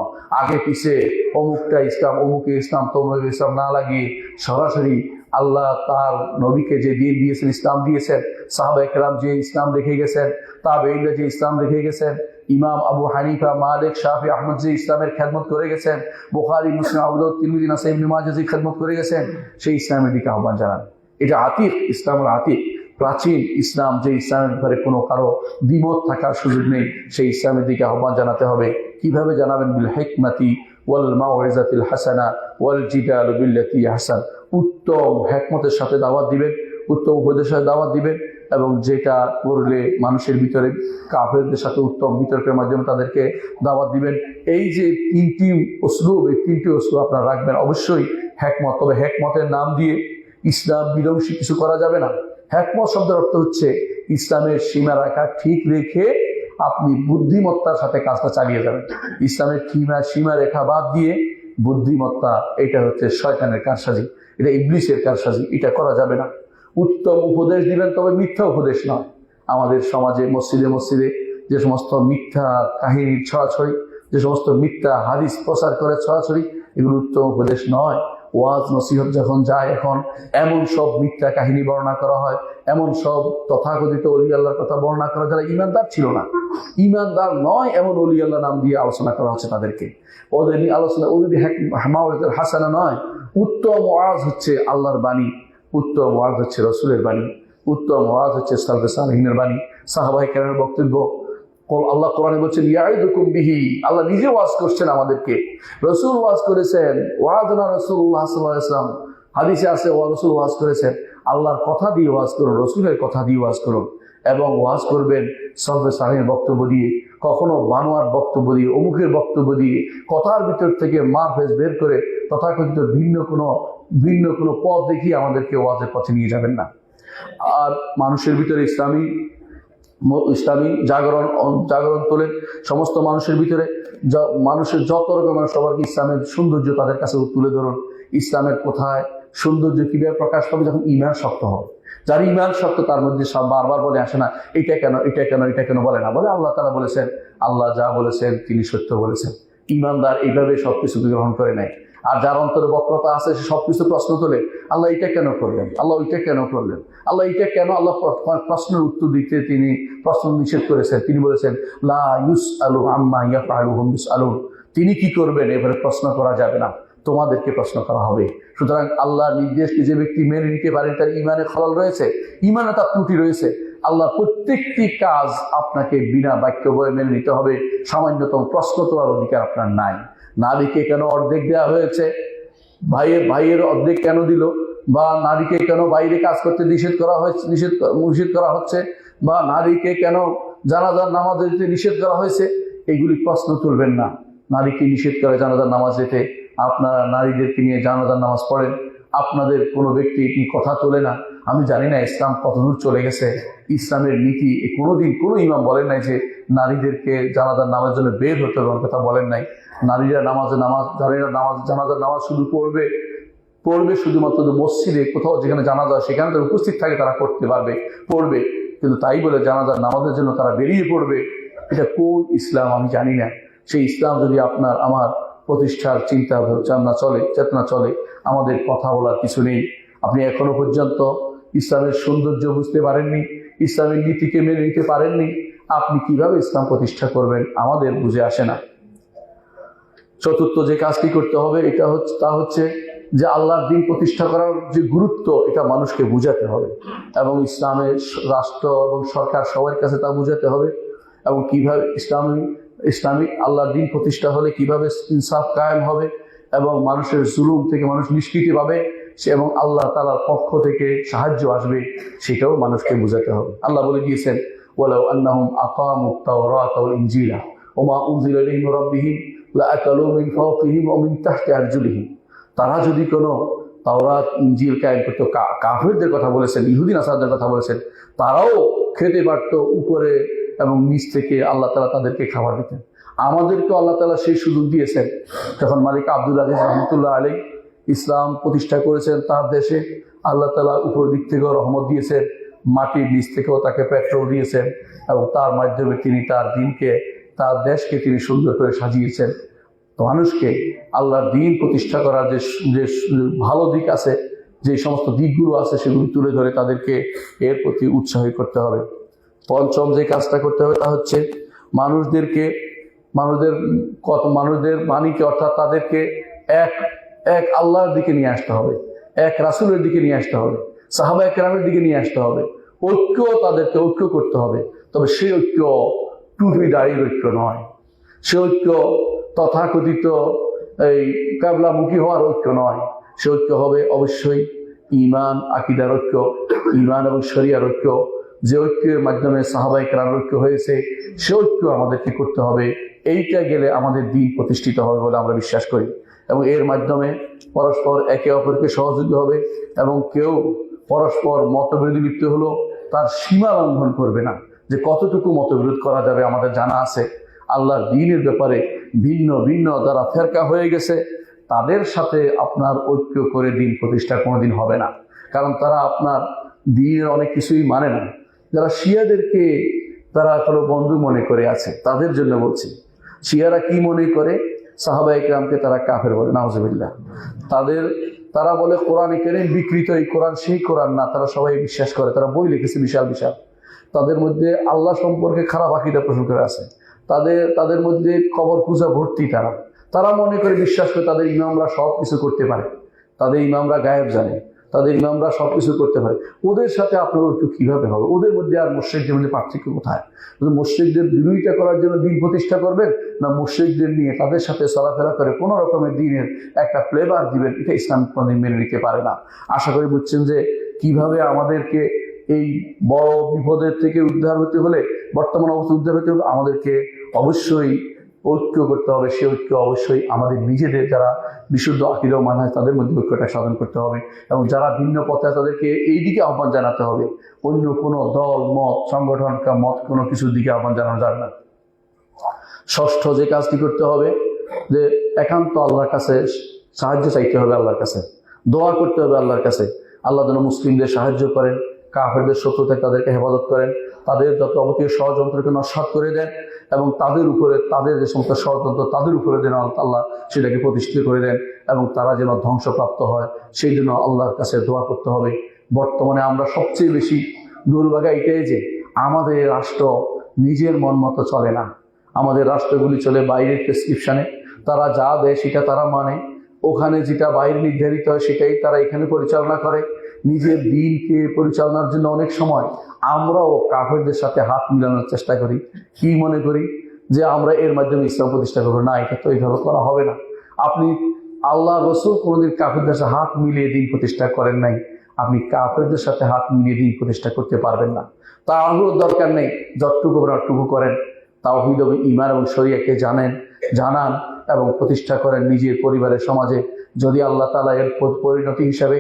আগে পিছিয়ে অমুকটা ইসলাম, অমুকে ইসলাম, তমুকে ইসলাম না লাগিয়ে সরাসরি আল্লাহ তার নবীকে যে দিন দিয়েছেন, ইসলাম দিয়েছেন, সাহাবায়ে কেরাম যে ইসলাম রেখে গেছেন, তাবেঈনরা যে ইসলাম রেখে গেছেন, ইমাম আবু হানিফা, মালিক, শাফি, আহমদ যে ইসলামের খেদমত করে গেছেন, বুখারী, মুসলিম, আবু দাউদ, তিরমিজি, নাসাঈ, ইবনে মাজাহ যে খেদমত করে গেছেন, সেই ইসলামের দিকে আহ্বান জানান। এটা আতিক, ইসলামের আতিক, প্রাচীন ইসলাম, যে ইসলামের ব্যাপারে কোনো কারো দ্বিমত থাকার সুযোগ নেই, সেই ইসলামের দিকে আহ্বান জানাতে হবে। কিভাবে জানাবেন? বিল হিকমাতি ওয়াল মাউইজাতিল হাসানা ওয়াল জিদালু বিল্লাতি আহসান। উত্তম হিকমতের সাথে দাওয়াত দিবেন, উত্তম উপদেশের সাথে দাওয়াত দিবেন, এবং যেটা করলে মানুষের ভিতরে কাফেরদের সাথে উত্তম বিতর্কের মাধ্যমে তাদেরকে দাওয়াত দিবেন। এই যে 3টি উসলুব, এই 3টি উসলুব আপনারা রাখবেন। অবশ্যই হিকমত, তবে হিকমতের নাম দিয়ে ইসলাম বিধ্বংসী কিছু করা যাবে না। হিকমত শব্দের অর্থ হচ্ছে ইসলামের সীমা রাখা ঠিক রেখে আপনি বুদ্ধিমত্তার সাথে কাজটা চালিয়ে যাবেন। ইসলামের সীমারেখা বাদ দিয়ে বুদ্ধিমত্তা, এটা হচ্ছে শয়তানের কারসাজি, এটা ইবলিসের কারসাজি, এটা করা যাবে না। উত্তম উপদেশ দিবেন, তবে মিথ্যা উপদেশ নয়। আমাদের সমাজে মসজিদে যে সমস্ত মিথ্যা কাহিনীর ছড়াছড়ি, যে সমস্ত মিথ্যা হাদিস প্রচার করে ছড়াছড়ি, এগুলো উত্তম উপদেশ নয়। ওয়াজ নসিহত যখন যায়, এখন এমন সব মিথ্যা কাহিনী বর্ণনা করা হয়, এমন সব তথাকথিত অলি আল্লাহর কথা বর্ণনা করা যারা ইমানদার ছিল না, ইমানদার নয় এমন অলি আল্লাহ নাম দিয়ে আলোচনা করা হচ্ছে তাদেরকে। ওদের আলোচনা ওদের হামাওয়াতের হাসানা নয়। উত্তম ওয়াজ হচ্ছে আল্লাহর বাণী, উত্তম ওয়াজ হচ্ছে রসুলের বাণী, উত্তম ওয়াজ হচ্ছে সালফে সালেহিনের বাণী, সাহাবায়ে কেরামের বক্তব্য। আল্লাহ কোরআনে বলছেন ইয়াইদুকুম বিহি, আল্লাহ নিজে ওয়াজ করছেন আমাদেরকে, রসুল ওয়াজ করেছেন। ওয়াজনা রাসূলুল্লাহ সাল্লাল্লাহু আলাইহি ওয়াসাল্লাম, হাদিসে আছে রসুল ওয়াজ করেছেন। আল্লাহর কথা দিয়ে ওয়াজ করুন, রসুলের কথা দিয়ে ওয়াজ করুন, এবং ওয়াজ করবেন সালফে সালেহিনের বক্তব্য দিয়ে, কখনো বানোয়ার বক্তব্য দিয়ে, অমুকের বক্তব্য দিয়ে, কথার ভিতর থেকে মারফেজ বের করে তথাকথিত ভিন্ন কোনো পথ দেখিয়ে আমাদেরকে ওয়াজের পথে নিয়ে যাবেন না। আর মানুষের ভিতরে ইসলামী জাগরণ তোলেন, সমস্ত মানুষের ভিতরে মানুষের যত রকমের সবাইকে ইসলামের সৌন্দর্য তাদের কাছে তুলে ধরুন। ইসলামের কোথায় সৌন্দর্য কিভাবে প্রকাশ পাবে? যখন ঈমান শক্ত হবে। যার ঈমান শক্ত তার মধ্যে সব বারবার বলে আসে না এটা কেন, এটা কেন, এটা কেন বলে না, বলে আল্লাহ তাআলা বলেছেন, আল্লাহ যা বলেছেন তিনি সত্য বলেছেন। ঈমানদার এইভাবে সবকিছু গ্রহণ করে নেয়। আর যার অন্তরে বক্রতা আছে সে সবকিছু প্রশ্ন তোলে, আল্লাহ এটা কেন করলেন, আল্লাহ ওইটা কেন করলেন, আল্লাহ এটা কেন, আল্লাহ প্রশ্নের উত্তর দিতে তিনি প্রশ্ন নিষেধ করেছেন। তিনি বলেছেন লা ইউসআলু আম্মা ইয়াফআলু হুম ইউসআলুন, তিনি কি করবেন এবারে প্রশ্ন করা যাবে না, তোমাদেরকে প্রশ্ন করা হবে। সুতরাং আল্লাহর নির্দেশকে যে ব্যক্তি মেনে নিতে পারেন তার ঈমানে খলাল রয়েছে, ঈমানে তার ত্রুটি রয়েছে। আল্লাহ প্রত্যেকটি কাজ আপনাকে বিনা বাক্য বলে মেনে নিতে হবে, সামান্যতম প্রশ্ন তোলার অধিকার আপনার নাই। নারীকে কেন অর্ধেক দেওয়া হয়েছে, ভাইয়ের অর্ধেক কেন দিল, বা নারীকে কেন বাইরে কাজ করতে নিষেধ করা হচ্ছে, বা নারীকে কেন জানাজার নামাজ দিতে নিষেধ করা হয়েছে, এগুলি প্রশ্ন তুলবেন না। নারীকে নিষেধ করে জানাজার নামাজ দিতে, আপনারা নারীদেরকে নিয়ে জানাজার নামাজ পড়েন, আপনাদের কোনো ব্যক্তি এটি কথা তোলে না। আমি জানি না ইসলাম কতদূর চলে গেছে, ইসলামের নীতি কোনোদিন কোনো ইমাম বলেন নাই যে নারীদেরকে জানাজার নামাজের জন্য বের হতে হবে, কথা বলেন নাই। নারীরা জানাজার নামাজ শুধু পড়বে শুধুমাত্র মসজিদে কোথাও যেখানে জানাজা সেখানে তারা উপস্থিত থাকে, তারা পড়বে, কিন্তু তাই বলে জানাজার নামাজের জন্য তারা বেরিয়ে পড়বে, এটা কোন ইসলাম আমি জানি না। সেই ইসলাম যদি আপনার আমার প্রতিষ্ঠার চিন্তা চেতনা চলে, আমাদের কথা বলার কিছু নেই। আপনি এখনো পর্যন্ত ইসলামের সৌন্দর্য বুঝতে পারেননি, ইসলামের নীতিকে মেনে নিতে পারেননি, আপনি কিভাবে ইসলাম প্রতিষ্ঠা করবেন আমাদের বুঝে আসে না। চতুর্থ যে কাজটি করতে হবে তা হচ্ছে যে আল্লাহর দ্বীন প্রতিষ্ঠা করার যে গুরুত্ব, এটা মানুষকে বুঝাতে হবে, এবং ইসলামের রাষ্ট্র এবং সরকার সবার কাছে তা বুঝাতে হবে, এবং কিভাবে ইসলামিক আল্লাহর দ্বীন প্রতিষ্ঠা হলে কিভাবে ইনসাফ কায়েম হবে এবং মানুষের জুলুম থেকে মানুষ নিষ্কৃতি পাবে, এবং আল্লাহ তাআলার পক্ষ থেকে সাহায্য আসবে, সেটাও মানুষকে বুঝাতে হবে। আল্লাহ বলে দিয়েছেন ওয়ালাউ আন্নাহুম আকামুত তাওরাতা ওয়াল ইনজিলা ওয়া মা উনজিলা ইলাইহিম মির রাব্বিহিম লাআকালু মিন ফাওকিহিম ওয়া মিন তাহতি আরজুলিহিম, তারা যদি কোনো তাওরাত ইনজিল কায়েম করতো, কাফেরদের কথা বলেছেন, ইহুদি নাসারাদের কথা বলেছেন, তারাও খেতে পারত উপরে এবং নিচ থেকে আল্লাহ তাআলা তাদেরকে খাবার দিতেন। আমাদেরকে আল্লাহ তাআলা সেই সুযোগ দিয়েছেন। যখন মালিক আব্দুল আজিজ রহমতুল্লাহ আলাইহি ইসলাম প্রতিষ্ঠা করেছেন তার দেশে, আল্লাহ তাআলা উপর দিক থেকেও রহমত দিয়েছেন, মাটির নিচ থেকেও তাকে পেট্রোল দিয়েছেন, এবং তার মাধ্যমে তিনি তার দিনকে, তার দেশকে তিনি সুন্দর করে সাজিয়েছেন। তো মানুষকে আল্লাহর দ্বীন প্রতিষ্ঠা করার যে ভালো দিক আছে, যে সমস্ত দিকগুলো আছে, সেগুলি তুলে ধরে তাদেরকে এর প্রতি উৎসাহী করতে হবে। পঞ্চম যে কাজটা করতে হবে তা হচ্ছে মানুষদের বাণীকে, অর্থাৎ তাদেরকে এক আল্লাহর দিকে নিয়ে আসতে হবে, এক রাসূলের দিকে নিয়ে আসতে হবে, সাহাবায়ে কেরামের দিকে নিয়ে আসতে হবে। তাদেরকে ঐক্য করতে হবে, তবে সেই ঐক্য টুপি দাড়ির ঐক্য নয়, সে ঐক্য তথাকথিত এই কাবলামুখী হওয়ার ঐক্য নয়। সে ঐক্য হবে অবশ্যই ঈমান আকীদার ঐক্য, ঈমান এবং শরিয়ার ঐক্য, যে ঐক্যের মাধ্যমে সাহাবায়ে কেরামের ঐক্য হয়েছে, সে ঐক্য আমাদেরকে করতে হবে। এইটা গেলে আমাদের দ্বীন প্রতিষ্ঠিত হবে বলে আমরা বিশ্বাস করি, এবং এর মাধ্যমে পরস্পর একে অপরকে সহযোগী হবে, এবং কেউ পরস্পর মতবিরোধে লিপ্ত হলো তার সীমা লঙ্ঘন করবে না, যে কতটুকু মতবিরোধ করা যাবে আমাদের জানা আছে। আল্লাহর দ্বীনের ব্যাপারে ভিন্ন ভিন্ন যারা ফেরকা হয়ে গেছে তাদের সাথে আপনার ঐক্য করে দিন প্রতিষ্ঠা কোনোদিন হবে না, কারণ তারা আপনার দ্বীনের অনেক কিছুই মানে না। যারা শিয়াদেরকে তারা কোনো বন্ধু মনে করে আছে, তাদের জন্য বলছি, শিয়ারা কি মনে করে, সাহাবা ইকরামকে তারা কাফের বলে, নাউজুবিল্লাহ। তারা বলে কোরআনে কারীম বিকৃত, এই কোরআন সেই কোরআন না, তারা সবাই বিশ্বাস করে, তারা বই লিখেছে বিশাল বিশাল। তাদের মধ্যে আল্লাহ সম্পর্কে খারাপ আকীদা পোষণ করে আছে, তাদের মধ্যে কবর পূজা ভর্তি। তারা মনে করে, বিশ্বাস করে তাদের ইমামরা সব কিছু করতে পারে, তাদের ইমামরা গায়েব জানে, তাদের ইমামরা সব কিছু করতে পারে। ওদের সাথে আপনার ঐক্য কিভাবে হবে? ওদের মধ্যে আর মুশরিকদের মধ্যে পার্থক্য কোথায়? মুশরিকদের বিরোধিতা করার জন্য দিন প্রতিষ্ঠা করবেন, না মুশরিকদের নিয়ে তাদের সাথে চলাফেরা করে কোনো রকমের দিনের একটা ফ্লেভার দিবেন? এটা ইসলাম কোনদিন মেনে নিতে পারে না। আশা করি বুঝছেন যে কিভাবে আমাদেরকে এই বড় বিপদের থেকে উদ্ধার হতে হলে, বর্তমান অবস্থা উদ্ধার হতে হলে আমাদেরকে অবশ্যই ঐক্য করতে হবে। সে ঐক্য অবশ্যই আমাদের নিজেদের যারা বিশুদ্ধ আকীদা ও মানহাজ তাদের মধ্যে ঐক্যটা সাধন করতে হবে, এবং যারা ভিন্ন পথে তাদেরকে এই দিকে আহ্বান জানাতে হবে। অন্য কোনো দল মত সংগঠন মত কোনো কিছুর দিকে আহ্বান জানানো যাবে না। ষষ্ঠ যে কাজটি করতে হবে, যে একান্ত আল্লাহর কাছে সাহায্য চাইতে হবে, আল্লাহর কাছে দোয়া করতে হবে আল্লাহর কাছে। আল্লাহ যেন মুসলিমদের সাহায্য করেন, কাফেরদের শত্রু থেকে তাদেরকে হেফাজত করেন, তাদের যত অবতীয় ষড়যন্ত্রকে নস্যাৎ করে দেন, এবং তাদের উপরে তাদের যে সমস্ত ষড়যন্ত্র তাদের উপরে যেন আল্লাহ সেটাকে প্রতিষ্ঠিত করে দেন, এবং তারা যেন ধ্বংসপ্রাপ্ত হয়, সেই জন্য আল্লাহর কাছে দোয়া করতে হবে। বর্তমানে আমরা সবচেয়ে বেশি দুর্ভাগা এটাই যে আমাদের রাষ্ট্র নিজের মন মতো চলে না। আমাদের রাষ্ট্রগুলি চলে বাইরের প্রেসক্রিপশনে, তারা যা দেয় সেটা তারা মানে, ওখানে যেটা বাইরে নির্ধারিত হয় সেটাই তারা এখানে পরিচালনা করে। নিজের দিনকে পরিচালনার জন্য অনেক সময় আমরাও কাফেরদের সাথে হাত মিলানোর চেষ্টা করি। কি মনে করি যে আমরা এর মাধ্যমে ইসলাম প্রতিষ্ঠা করবো? না, এটা তো এইভাবে করা হবে না। আপনি আল্লাহ রসুল কোনোদিন কাফেরদের সাথে হাত মিলিয়ে দিন প্রতিষ্ঠা করেন নাই, আপনি কাফেরদের সাথে হাত মিলিয়ে দিন প্রতিষ্ঠা করতে পারবেন না। তাওহীদ দরকার নেই, যতটুকু অতটুকু করেন, তাওহীদ এবং ঈমান এবং শরীয়তকে জানান এবং প্রতিষ্ঠা করেন নিজের পরিবারের সমাজে। যদি আল্লাহ তাআলা এর পরিণতি হিসাবে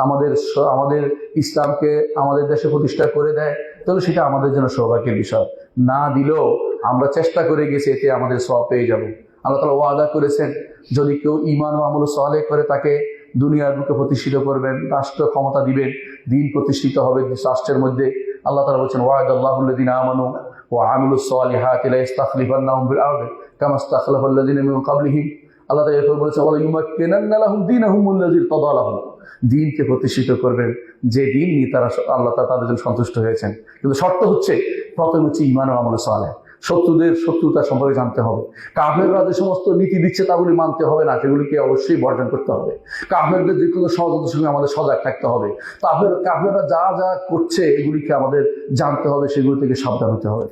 আমাদের ইসলামকে আমাদের দেশে প্রতিষ্ঠা করে দেয়, তাহলে সেটা আমাদের জন্য সৌভাগ্যের বিষয়। না দিলেও আমরা চেষ্টা করে গেছি, এতে আমাদের সওয়াব পেয়ে যাব। আল্লাহ তাআলা ওয়াদা করেছেন, যদি কেউ ঈমান ও আমল সালেহ করে তাকে দুনিয়ার বুকে প্রতিষ্ঠিত করবেন, রাষ্ট্র ক্ষমতা দিবেন, দিন প্রতিষ্ঠিত হবে রাষ্ট্রের মধ্যে। আল্লাহ তাআলা বলেছেন, ওয়াদাল্লাহুল্লাযিনা আমানু ওয়া আমিলুস সালিহাতি লা ইস্তাখলিফান্নাহুম ফিল আরদি কামা ইস্তাখলাফাল্লাযিনা মিন ক্বাবলিহিম। আল্লাহ তাআলা এরপর বলেছেন, ওয়া ইউমাক্কিনান্না লাহুম দীনাহুমুল্লাযী ইরতাদা লাহুম। দিনকে প্রতিষ্ঠিত করবেন, যে দিন নিয়ে তারা আল্লাহ তাআলা তাদের জন্য সন্তুষ্ট হয়েছেন। কিন্তু শর্ত হচ্ছে, প্রথম হচ্ছে ঈমান ও আমল সালেহ। শত্রুদের শত্রুতা সম্পর্কে জানতে হবে। কাফেররা যে সমস্ত নীতি দিচ্ছে তাগুলি মানতে হবে না, সেগুলিকে অবশ্যই বর্জন করতে হবে। কাফেরদের যে কোনো ষড়যন্ত্রের সঙ্গে আমাদের সজাগ থাকতে হবে। কাফেররা যা যা করছে এগুলিকে আমাদের জানতে হবে, সেগুলি থেকে সাবধান হতে হবে।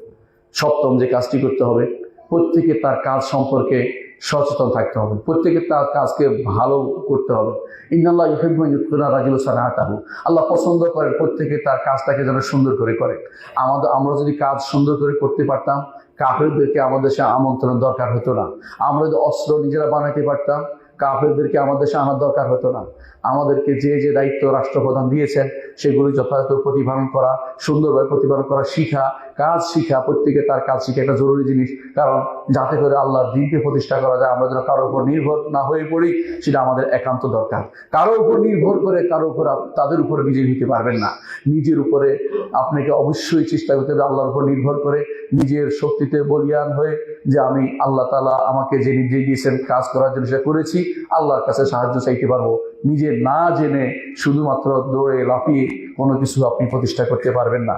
সপ্তম যে কাজটি করতে হবে, প্রত্যেকে তার কাজ সম্পর্কে সচেতন থাকতে হবে, প্রত্যেকে তার কাজকে ভালো করতে হবে। ইন্নাল্লাহ ইউহিব্বু মান ইউতকিনা রাজুলা সানাতাহু। আল্লাহ পছন্দ করেন প্রত্যেকে তার কাজটাকে যেন সুন্দর করে করে। আমরা যদি কাজ সুন্দর করে করতে পারতাম, কাফেরদেরকে আমাদের দেশে আমন্ত্রণ দরকার হতো না। আমরা যদি অস্ত্র নিজেরা বানাইতে পারতাম, কাফেরদেরকে আমাদের দেশে আনার দরকার হতো না। আমাদেরকে যে যে দায়িত্ব রাষ্ট্রপ্রধান দিয়েছেন সেগুলি যথাযথ প্রতিপালন করা, সুন্দরভাবে প্রতিপালন করা শিখা, কাজ শিখা, প্রত্যেকে তার কাজ শিখা একটা জরুরি জিনিস। কারণ যাতে করে আল্লাহর দ্বীনকে প্রতিষ্ঠা করা যায়, আমরা যেন কারোর উপর নির্ভর না হয়ে পড়ি, সেটা আমাদের একান্ত দরকার। কারোর উপর নির্ভর করে তাদের উপরে বিজয়ী হতে পারবেন না। নিজের উপরে আপনাকে অবশ্যই চেষ্টা করতে হবে, আল্লাহর উপর নির্ভর করে নিজের শক্তিতে বলিয়ান হয়ে, যে আমি আল্লাহ তাআলা আমাকে যে নির্দেশ দিয়েছেন কাজ করার জন্য সেটা করেছি, আল্লাহর কাছে সাহায্য চাইতে পারবো। নিজে না জেনে শুধুমাত্র দৌড়ে লাফিয়ে কোনো কিছু আপনি প্রতিষ্ঠা করতে পারবেন না।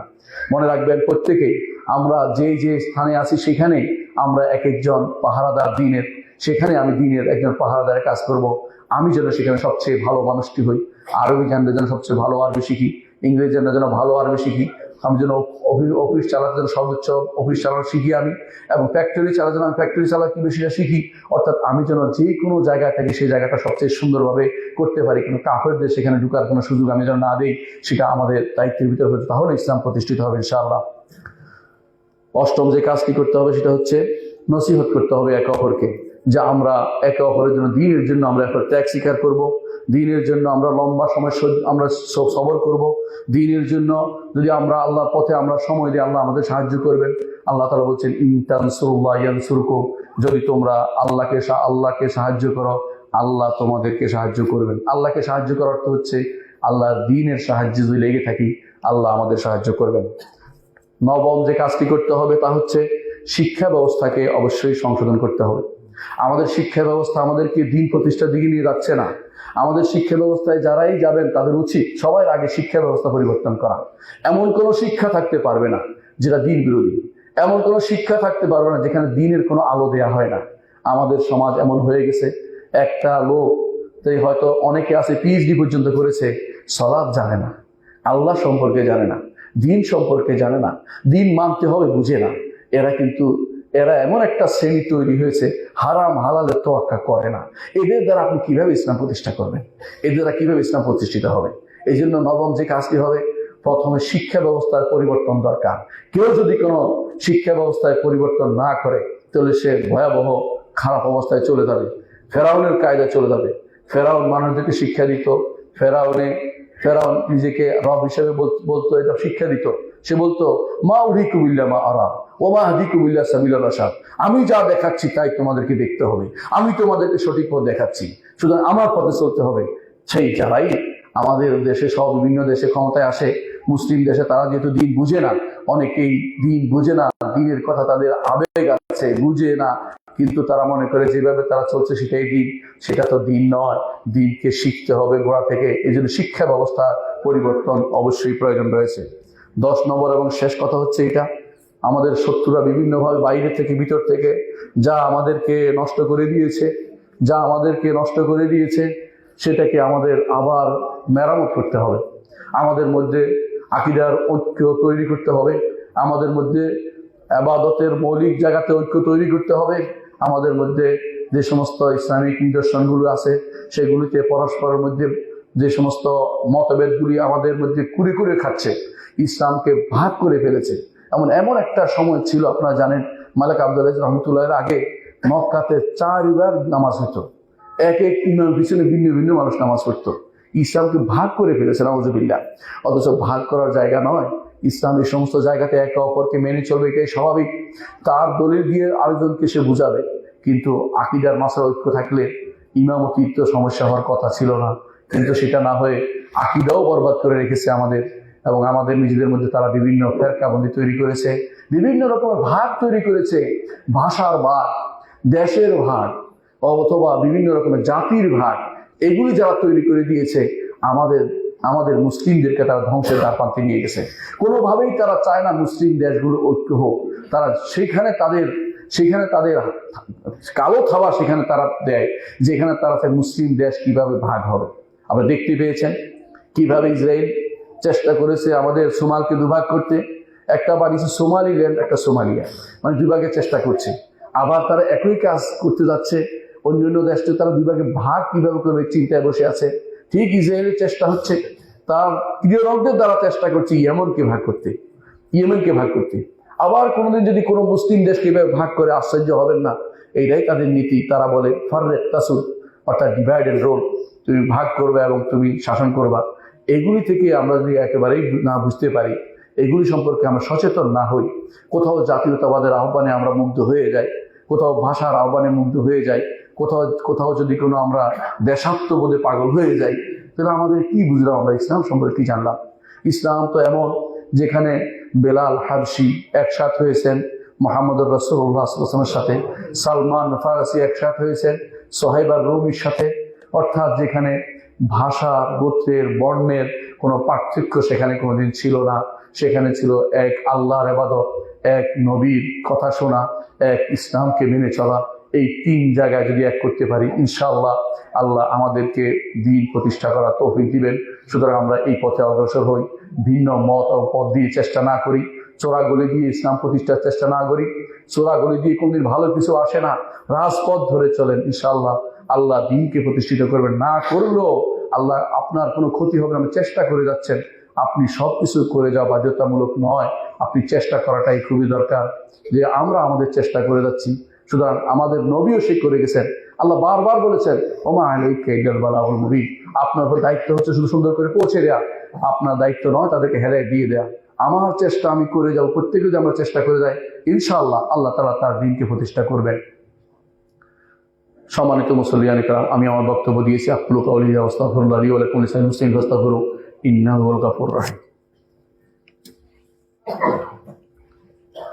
মনে রাখবেন, প্রত্যেকেই আমরা যে যে স্থানে আছি সেখানে আমরা এক একজন পাহারাদার দিনের, সেখানে আমি দিনের একজন পাহারাদারের কাজ করব। আমি যেন সেখানে সবচেয়ে ভালো মানুষটি হই, আরবি জানলে যেন সবচেয়ে ভালো আরবি শিখি, ইংরেজি জানলে যেন ভালো আরবি শিখি, আমি যেন অফিস চালাতে যেন সর্বোচ্চ অফিস চালানো শিখি আমি, এবং ফ্যাক্টরি চালাতে যেন আমি ফ্যাক্টরি চালা কি বেশিটা শিখি। অর্থাৎ আমি যেন যে কোনো জায়গায় থাকি সেই জায়গাটা সবচেয়ে সুন্দরভাবে করতে পারি, কিন্তু কাফেরদের সেখানে ঢুকার কোনো সুযোগ আমি যেন না দিই, সেটা আমাদের দায়িত্বের ভিতরে হচ্ছে। তাহলে ইসলাম প্রতিষ্ঠিত হবে ইনশাআল্লাহ। অষ্টম যে কাজটি করতে হবে সেটা হচ্ছে নসিহত করতে হবে একে অপরকে, যে আমরা একে অপরের জন্য, দ্বীনের জন্য আমরা একটা ত্যাগ স্বীকার করবো, দিনের জন্য আমরা লম্বা সময় আমরা সবর করব, দিনের জন্য যদি আমরা আল্লাহর পথে আমরা সময় দিই আল্লাহ আমাদের সাহায্য করবেন। আল্লাহ তাআলা বলছেন ইন তানসুরুল্লাহ ইয়ানসুরকুম, যদি তোমরা আল্লাহকে সাহায্য করো আল্লাহ তোমাদেরকে সাহায্য করবেন। আল্লাহকে সাহায্য করার অর্থ হচ্ছে আল্লাহর দ্বীনের সাহায্যে যদি লেগে থাকি আল্লাহ আমাদের সাহায্য করবেন। নবম যে কাজটি করতে হবে তা হচ্ছে শিক্ষা ব্যবস্থাকে অবশ্যই সংশোধন করতে হবে। আমাদের শিক্ষা ব্যবস্থা আমাদেরকে দিন প্রতিষ্ঠার দিকে নিয়ে যাচ্ছে না। আমাদের শিক্ষা ব্যবস্থায় যারাই যাবেন তাদের উচিত সবার আগে শিক্ষা ব্যবস্থা পরিবর্তন করা। এমন কোনো শিক্ষা থাকতে পারবে না যেটা দিন বিরোধী, এমন কোনো শিক্ষা থাকতে পারবে না যেখানে দিনের কোনো আলো দেয়া হয় না। আমাদের সমাজ এমন হয়ে গেছে, একটা লোক হয়তো অনেকে আছে পিএইচডি পর্যন্ত করেছে, সালাত জানে না, আল্লাহ সম্পর্কে জানে না, দিন সম্পর্কে জানে না, দিন মানতে হবে বুঝে না। এরা এমন একটা শ্রেণী তৈরি হয়েছে, হারাম হালালের তোয়াক্কা করে না। এদের দ্বারা আপনি কিভাবে ইসলাম প্রতিষ্ঠা করবেন? এদের দ্বারা কিভাবে ইসলাম প্রতিষ্ঠিত হবে? এই জন্য নবম যে কাজটি হবে, প্রথমে শিক্ষা ব্যবস্থার পরিবর্তন দরকার। কেউ যদি কোনো শিক্ষা ব্যবস্থায় পরিবর্তন না করে তাহলে সে ভয়াবহ খারাপ অবস্থায় চলে যাবে, ফেরাউনের কায়দায় চলে যাবে। ফেরাউন মানুষদেরকে শিক্ষা দিত, ফেরাউন নিজেকে রব হিসেবে বলতো, এটা শিক্ষা দিত। সে বলতো মা উরিকুবিল্লা মা আরা ও মা হাদিকুবিল্লা সাবিলা রাশাদ, আমি যা দেখাচ্ছি তাই তোমাদেরকে দেখতে হবে, আমি তোমাদেরকে সঠিক পথ দেখাচ্ছি, সুতরাং আমার পথে চলতে হবে। সেই যারাই আমাদের দেশে সব বিভিন্ন দেশে ক্ষমতায় আসে, মুসলিম দেশে, তারা যেহেতু দিন বুঝে না, অনেকেই দিন বুঝে না, দিনের কথা তাদের আবেগ আছে, বুঝে না, কিন্তু তারা মনে করে যেভাবে তারা চলছে সেটাই দিন। সেটা তো দিন নয়, দিনকে শিখতে হবে গোড়া থেকে। এই জন্য শিক্ষা ব্যবস্থা পরিবর্তন অবশ্যই প্রয়োজন রয়েছে। 10 নম্বর এবং শেষ কথা হচ্ছে এটা, আমাদের শত্রুরা বিভিন্নভাবে বাইরে থেকে ভিতর থেকে যা আমাদেরকে নষ্ট করে দিয়েছে সেটাকে আমাদের আবার মেরামত করতে হবে। আমাদের মধ্যে আকীদার ঐক্য তৈরি করতে হবে, আমাদের মধ্যে ইবাদতের মৌলিক জায়গাতে ঐক্য তৈরি করতে হবে, আমাদের মধ্যে যে সমস্ত ইসলামিক নিদর্শনগুলো আছে সেগুলিতে পরস্পরের মধ্যে যে সমস্ত মতভেদগুলি আমাদের মধ্যে কুড়ে কুড়ে খাচ্ছে, ইসলামকে ভাগ করে ফেলেছে। এমন একটা সময় ছিল, আপনারা জানেন, মালিক আব্দুল আজিজ রহমতুল্লাহের আগে মক্কাতে 4 বার নামাজ হতো, এক ইমাম পিছনে ভিন্ন ভিন্ন মানুষ নামাজ পড়তো। ইসলামকে ভাগ করে ফেলেছে নাউজুবিল্লাহ। অথচ ভাগ করার জায়গা নয়, ইসলাম এই সমস্ত জায়গাতে একে অপরকে মেনে চলবে, এটাই স্বাভাবিক। তার দলিল দিয়ে আরেকজনকে সে বুঝাবে, কিন্তু আকীদার মাসলা ঐক্য থাকলে ইমামতির তো সমস্যা হওয়ার কথা ছিল না। কিন্তু সেটা না হয়ে আকীদাও বরবাদ করে রেখেছে আমাদের, এবং আমাদের নিজেদের মধ্যে তারা বিভিন্ন ফেরকাবন্দি তৈরি করেছে, বিভিন্ন রকমের ভাগ তৈরি করেছে, ভাষার ভাগ, দেশের ভাগ, অথবা বিভিন্ন রকমের জাতির ভাগ। এগুলি যারা তৈরি করে দিয়েছে আমাদের মুসলিমদেরকে তারা ধ্বংসের দ্বার প্রান্তে নিয়ে গেছে। কোনোভাবেই তারা চায় না মুসলিম দেশগুলো ঐক্য হোক। তারা সেখানে তাদের কালো থাবা সেখানে তারা দেয়, যেখানে তারা মুসলিম দেশ কিভাবে ভাগ হবে। আমরা দেখতে পেয়েছেন কিভাবে ইসরায়েল চেষ্টা করেছে আমাদের সোমালকে দুভাগ করতে। একটা বানিয়েছে সোমালিল্যান্ড, একটা সোমালিয়া, মানে দুভাগের চেষ্টা করছে। আবার তারা একই কাজ করতে যাচ্ছে অন্যান্য দেশকে, তারা দুভাগে ভাগ কিভাবে করবে চিন্তায় বসে আছে। ঠিক ইসরায়েলের চেষ্টা হচ্ছে, তার প্রিয়রকদের দ্বারা চেষ্টা করছে ইয়েমেনকে ভাগ করতে। আবার কোনোদিন যদি কোনো মুসলিম দেশকে ভাগ করে আশ্চর্য হবেন না, এইটাই তাদের নীতি। তারা বলে ফাররেক তাসুদ, অর্থাৎ ডিভাইড এন্ড রুল, তুমি ভাগ করবে এবং তুমি শাসন করবা। এগুলি থেকে আমরা যদি একেবারেই না বুঝতে পারি, এগুলি সম্পর্কে আমরা সচেতন না হই, কোথাও জাতীয়তাবাদের আহ্বানে আমরা মুগ্ধ হয়ে যাই, কোথাও ভাষার আহ্বানে মুগ্ধ হয়ে যাই, কোথাও যদি কোনো আমরা দেশাত্মবোধে পাগল হয়ে যাই, তাহলে আমাদের কি বুঝলাম, আমরা ইসলাম সম্পর্কে কি জানলাম? ইসলাম তো এমন, যেখানে বেলাল হাবশি একসাথ হয়েছেন মুহাম্মদুর রাসূলুল্লাহ সাল্লাল্লাহু আলাইহি ওয়াসাল্লামের সাথে, সালমান ফারসি একসাথ হয়েছেন সোহাইবার রুমির সাথে। অর্থাৎ যেখানে ভাষা, গোত্রের, বর্ণের কোনো পার্থক্য সেখানে কোনোদিন ছিল না। সেখানে ছিল এক আল্লাহর ইবাদত, এক নবীর কথা শোনা, এক ইসলামকে মেনে চলা। এই 3 জায়গায় যদি এক করতে পারি, ইনশাআল্লাহ আল্লাহ আমাদেরকে দ্বীন প্রতিষ্ঠা করার তৌফিক দিবেন। সুতরাং আমরা এই পথে অগ্রসর হই, ভিন্ন মত ও পথ দিয়ে চেষ্টা না করি, চোরাগলি দিয়ে ইসলাম প্রতিষ্ঠার চেষ্টা না করি। চোরাগলি দিয়ে কোনদিন ভালো কিছু আসে না, রাজপথ ধরে চলেন, ইনশাআল্লাহ আল্লাহ দ্বীনকে প্রতিষ্ঠিত করবেন। না করলেও আল্লাহ আপনার কোনো ক্ষতি হবে না, চেষ্টা করে যাচ্ছেন। আপনি সবকিছু করে যাওয়া বাধ্যতামূলক নয়, আপনি চেষ্টা করাটাই খুবই দরকার। যে আমরা আমাদের চেষ্টা করে যাচ্ছি, সুতরাং আমাদের নবীও সে করে গেছেন। আল্লাহ বারবার বলেছেন ওমা আলাইকা ইল্লাল বালাগুল মুবিন, আপনার উপর দায়িত্ব হচ্ছে শুধু সুন্দর করে পৌঁছে দেওয়া, আপনার দায়িত্ব নয় তাদেরকে হেদায়েত দিয়ে দেয়া। আমার চেষ্টা আমি করে যাবো, প্রত্যেকে যদি আমরা চেষ্টা করে যাই, ইনশাআল্লাহ আল্লাহ তাআলা তার দ্বীনকে প্রতিষ্ঠা করবেন। সম্মানিত মুসল্লিয়ান ইকরাম, আমি আমার বক্তব্য দিয়েছি। আকুলু কাউলি হাযা ওয়া আস্তাগফিরুল্লাহ লি ওয়া লাকুম ওয়া লিসাইরিল মুসলিমিন ফাস্তাগফিরুহু ইন্নাহু হুয়াল গাফুরুর রাহিম।